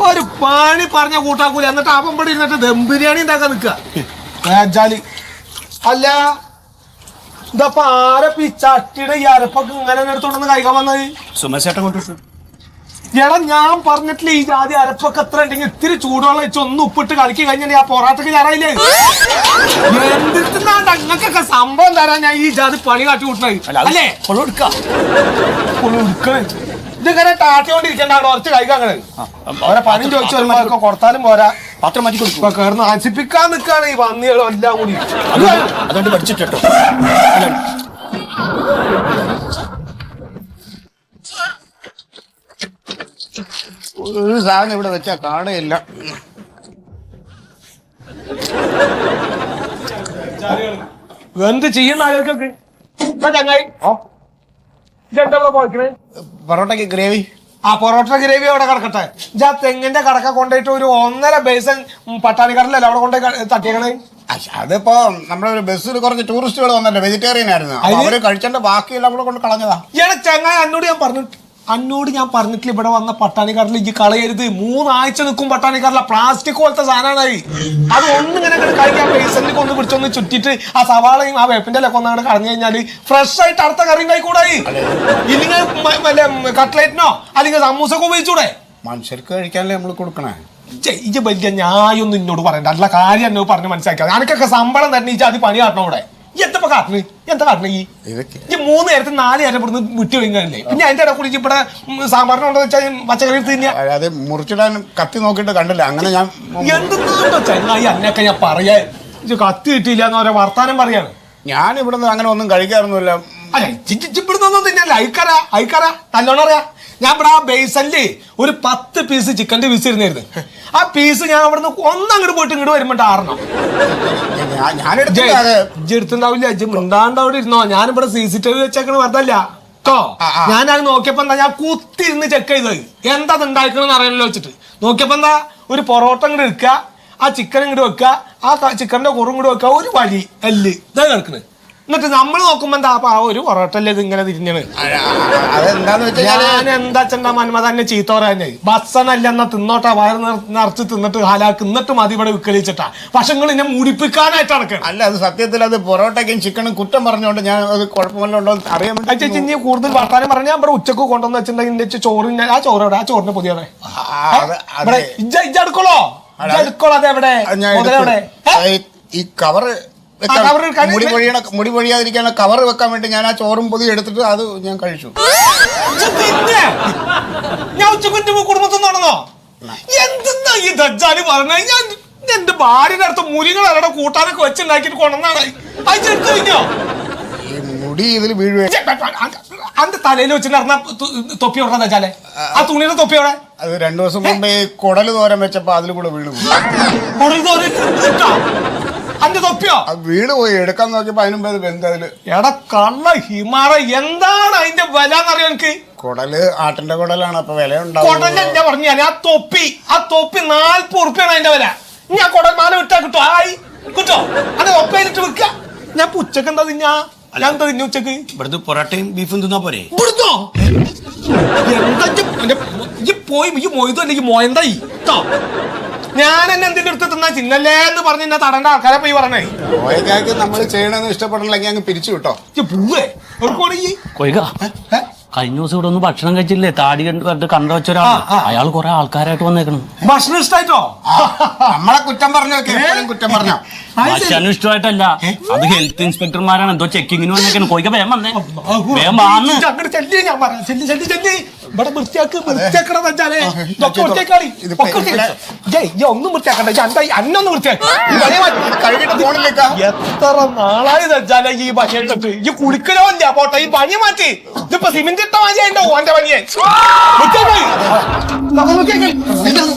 ഒരു പണി പറഞ്ഞ കൂട്ടാക്കൂല. എന്നിട്ട് അപ്പം ഇവിടെ ഇരുന്നിട്ട് ദം ബിരിയാണി ഉണ്ടാക്കാൻ നിൽക്കുക. അല്ല ഇതപ്പൊ ആരപ്പ ഈ ചട്ടിയുടെ ഈ അരപ്പൊക്കെ ഇങ്ങനെ എടുത്തോണ്ടെന്ന് കഴിക്കാൻ വന്നത്? സുമേഷേട്ടൻ കൊണ്ടിട്ടു. എടാ ഞാൻ പറഞ്ഞിട്ടില്ല ഈ ജാതി അരപ്പൊക്കെ എത്ര ഉണ്ടെങ്കിൽ ഇത്തിരി ചൂടുവെള്ളം വെച്ച് ഒന്ന് ഉപ്പിട്ട് കളിക്കി കഴിഞ്ഞാൽ ആ പൊറാട്ടക്ക് ഞാറായില്ലേ? എന്തിനാണ്ട് അങ്ങക്കൊക്കെ സംഭവം തരാൻ ഞാൻ ഈ ജാതി പണി കാട്ടി കൂട്ടണത് അല്ലേ? ഇതിങ്ങനെ ടാട്ടിക്കൊണ്ടിരിക്കണ്ടാണ് കുറച്ച് കഴിക്കാങ്ങള്. അവരെ പണി ചോദിച്ചു വരുമ്പോ കൊടുത്താലും പോരാ, പാത്രം മാറ്റി കൊടുക്കും. കേർന്ന് നശിപ്പിക്കാൻ നിൽക്കാണ് ഈ പന്നികളും എല്ലാം കൂടി. അതുകൊണ്ട് പഠിച്ചിട്ടോ. ഒരു സാധനം ഇവിടെ വെച്ചാ കാണുകയില്ല. എന്ത് ചെയ്യുന്ന ആളുകൾക്കൊക്കെ ചങ്ങായി പൊറോട്ടയ്ക്ക് ഗ്രേവി. ആ പൊറോട്ട ഗ്രേവി അവിടെ കിടക്കട്ടെ. ആ തെങ്ങിന്റെ കടക്ക കൊണ്ടുപോയിട്ട് ഒരു 1.5 ബേസൻ പട്ടാണിക്കടലല്ലേ അവിടെ കൊണ്ടുപോയി തട്ടിയേക്കണേ? അതിപ്പോ നമ്മുടെ ഒരു ബസ്സിൽ കുറച്ച് ടൂറിസ്റ്റുകൾ വന്നല്ലോ, വെജിറ്റേറിയൻ ആയിരുന്നു. അവര് കഴിച്ചേണ്ട ബാക്കിയെല്ലാം കൂടെ കൊണ്ട് കളഞ്ഞതാ. ഇയാളെ ചങ്ങായി അന്നോട് ഞാൻ പറഞ്ഞിട്ടില്ല ഇവിടെ വന്ന പട്ടാണിക്കടലിൽ ഇജ്ജ് കളയരുത്. 3 ആഴ്ച നിൽക്കും പട്ടാണിക്കടല. പ്ലാസ്റ്റിക് പോലത്തെ സാധനമാണ്. അത് ഒന്നിങ്ങനെ കഴിക്കാൻ ബേസനിലേക്ക് ഒന്ന് പിടിച്ചൊന്ന് ചുറ്റിട്ട് ആ സവാളയും ആ വേപ്പിന്റെ ഒക്കെ ഒന്നങ്ങനെ കളഞ്ഞു കഴിഞ്ഞാല് ഫ്രഷ് ആയിട്ട് അടുത്ത കറി ഉണ്ടായിക്കൂടായി. ഇല്ലെങ്കിൽ വല്ല കട്ട്ലേറ്റിനോ അല്ലെങ്കിൽ സമൂസൊക്കെ ഉപയോഗിച്ചൂടെ? മനുഷ്യർക്ക് കഴിക്കാനല്ലേ നമ്മൾ കൊടുക്കണേ. ഇജ്ജ് വലിയ ഞായൊന്നും ഇന്നോട് പറയണ്ട. അല്ല കാര്യം എന്നോട് പറഞ്ഞ് മനസ്സിലാക്കിയത്. എനിക്കൊക്കെ ശമ്പളം തന്നെ ഈ അത് പണി കാട്ടണം ഇവിടെ. എന്താ കാട്ടണ്? എന്താ കാട്ടണ? ഈ 3 നേരത്തെ 4 നേരം ഇവിടുന്ന് വിട്ടു കഴിഞ്ഞല്ലേ? പിന്നെ അതിന്റെ ഇടയിൽ കൂടി ഇവിടെ സാമ്പാറിനുണ്ടോ വെച്ചാൽ പച്ചക്കറി തിന്നാ അത് മുറിച്ചിടാൻ കത്തി നോക്കിയിട്ട് കണ്ടില്ല. അങ്ങനെ ഞാൻ എന്തുകൊണ്ടോ ചങ്ങായി അന്നൊക്കെ ഞാൻ പറയാ കത്തി കിട്ടിയില്ല എന്ന് പറയാ വർത്താനം പറയാണ്. ഞാൻ ഇവിടുന്ന് അങ്ങനെ ഒന്നും കഴിക്കാറൊന്നുമില്ല. അല്ല ഇവിടുന്നൊന്നും തിന്നല്ല. അയക്കാരാ നല്ലോണം അറിയാ. ഞാൻ ഇവിടെ ആ ബേസല്ലേ ഒരു 10 പീസ് ചിക്കൻ്റെ പീസ് ഇരുന്നായിരുന്നു. ആ പീസ് ഞാൻ അവിടുന്ന് ഒന്നങ്ങോട്ട് പോയിട്ട് ഇങ്ങോട്ട് വരുമ്പോ 6 എടുത്തുണ്ടാവില്ല. ഇജ്ജ് മിണ്ടാണ്ട് അവിടെ ഇരുന്നോ. ഞാനിവിടെ CCTV വെച്ചേക്കണ വെറുതല്ല കേട്ടോ. ഞാനത് നോക്കിയപ്പോ എന്താ ഞാൻ കുത്തിരുന്ന് ചെക്ക് ചെയ്തത് എന്താ ഉണ്ടാക്കണെന്ന് അറിയാനല്ലോ വെച്ചിട്ട് നോക്കിയപ്പോ എന്താ ഒരു പൊറോട്ട ഇങ്ങോട്ട് എടുക്കുക, ആ ചിക്കൻ ഇങ്ങോട്ട് വെക്കുക, ആ ചിക്കൻ്റെ കുറും കൂടെ വെക്കുക, ഒരു വഴി എല്ല് ഇതാ കിടക്കണ്. എന്നിട്ട് നമ്മൾ നോക്കുമ്പോ എന്താ ഒരു പൊറോട്ട അല്ലേ ഇത് ഇങ്ങനെ തിരിഞ്ഞത്? ഞാൻ എന്താ ചെണ്ടാ മന്മ തന്നെ ചീത്ത പറയാഞ്ഞേ. ഭക്ഷണല്ല എന്നാ തിന്നോട്ടാ, വയറ് നിറച്ച് തിന്നിട്ട് ഹാലാക്ക് എന്നിട്ട് മതി ഇവിടെ വിക്കലിച്ചിട്ടാ. പക്ഷെ നിങ്ങൾ എന്നെ മുടിപ്പിക്കാനായിട്ട് നടക്കണം. അല്ല അത് സത്യത്തിൽ അത് പൊറോട്ടയ്ക്കും ചിക്കനും കുറ്റം പറഞ്ഞോണ്ട് ഞാൻ അത് കുഴപ്പമില്ലുണ്ടോ അറിയാൻ വേണ്ടി ഇനി കൂടുതൽ വർത്താനം പറഞ്ഞാൽ ഇവിടെ ഉച്ചക്ക് കൊണ്ടുവന്ന് വെച്ചിട്ടുണ്ടെങ്കിൽ ചോറിന് ആ ചോറോടെ ആ ചോറിന് പുതിയതെ ഇജ്ജെടുക്കോളോ അതെവിടെ ഈ കവറ് മുടി പൊഴിയാതിരിക്കാനുള്ള കവർ വെക്കാൻ വേണ്ടി ഞാൻ ആ ചോറും പൊതി എടുത്തിട്ട് അത് ഞാൻ കഴിച്ചു. ഞാൻ ഉച്ചക്കുറ്റി കുടുംബത്തിൽ നടന്നോ? എന്തെന്നാ ഈ ദജ്ജാലി പറഞ്ഞ? ഞാൻ എന്റെ ഭാര്യയുടെ അടുത്ത് മുരികളെ കൂട്ടാനൊക്കെ വെച്ചുണ്ടാക്കിട്ട് കൊണ്ടുവന്നാണ്. അയച്ചെടുത്ത് കഴിഞ്ഞോ? ഈ മുടി ഇതിൽ വീഴുവേ. അന്റെ തലയിൽ വെച്ചിട്ട് നടന്ന തൊപ്പി എവിടെ ദജ്ജാലെ? ആ തുണിയുടെ തൊപ്പി എവിടെ? അത് 2 ദിവസം മുമ്പേ കുടല് തോരൻ വെച്ചപ്പോ അതിൽ കൂടെ വീണു. അന്റെ തൊപ്പിയോ? വീട് പോയി എടുക്കാൻ നോക്കിയപ്പോ അതിനും ബന്ധത്തില് എടാ കള്ള ഹിമാറ എന്താണ് അതിന്റെ വില എന്നറിയാം എനിക്ക്? കുടല് ആട്ടിന്റെ കുടലാണ്, അപ്പൊ വില ഉണ്ടാവും. കുടല് എന്താ പറഞ്ഞു? ആ തൊപ്പി 40 ഉറുപ്പ്യാണ് അതിന്റെ വില. ഞാൻ കുടൽമാല വിട്ടാ കിട്ടോ? ആയി കിട്ടോ? അത് ഒപ്പയിലിട്ട് വെക്ക. ഞാൻ ഉച്ചക്ക് എന്താ തിന്നാ? ഞാൻ എന്താ തിന്ന ഉച്ചക്ക്? ഇവിടുന്ന് പൊറോട്ടയും ബീഫും തിന്നാ പോരെ? ഇവിടുന്നോ? എന്താ പോയി ഈ മൊയ്തു അല്ലെങ്കിൽ മോയന്തായി കേട്ടോ. ഞാൻ എന്നെ എന്തിന്റെ അടുത്ത് തിന്നാ ചിന്നല്ലേ എന്ന് പറഞ്ഞ് എന്നെ തടേണ്ട ആൾക്കാരെ പോയി പറഞ്ഞേ. നമ്മൾ ചെയ്യണമെന്ന് ഇഷ്ടപ്പെടില്ലെങ്കിൽ അങ്ങ് പിരിച്ചു കിട്ടോ. പൂവേ കൊയ്ക കഴിഞ്ഞ ദിവസം ഇവിടെ ഒന്ന് ഭക്ഷണം കഴിച്ചില്ലേ താടി കണ്ട് കണ്ടു വെച്ച ഒരാൾ അയാൾ കുറെ ആൾക്കാരായിട്ട് വന്നേക്കണം. ഭക്ഷണം ഇഷ്ടായിട്ടോ? നമ്മളെ കുറ്റം പറഞ്ഞു കുറ്റം പറഞ്ഞോ? ഭക്ഷണം ഇഷ്ടമായിട്ടല്ല, അത് ഹെൽത്ത് ഇൻസ്പെക്ടർമാരാണ് എന്തോ ചെക്കിങ്ങിന് വന്നേക്കണം. കൊയ്ക വേഗം വന്നേ, വേഗം വാന്ന്. ഇവിടെ വൃത്തിയാക്കണം വെച്ചാലേ ഒന്നും വൃത്തിയാക്കണ്ട, അന്നൊന്നും വൃത്തിയാക്കി. എത്ര നാളായി വെച്ചാലേ ഈ പണിയെടുത്തിട്ട് ഈ കുളിക്കലോ ഇല്ല. പോട്ടെ, ഈ പണി മാറ്റി. ഇതിപ്പോ സിമെന്റ് ഇട്ട മാതിരി ഉണ്ടോ ഓന്റെ പണിയെ?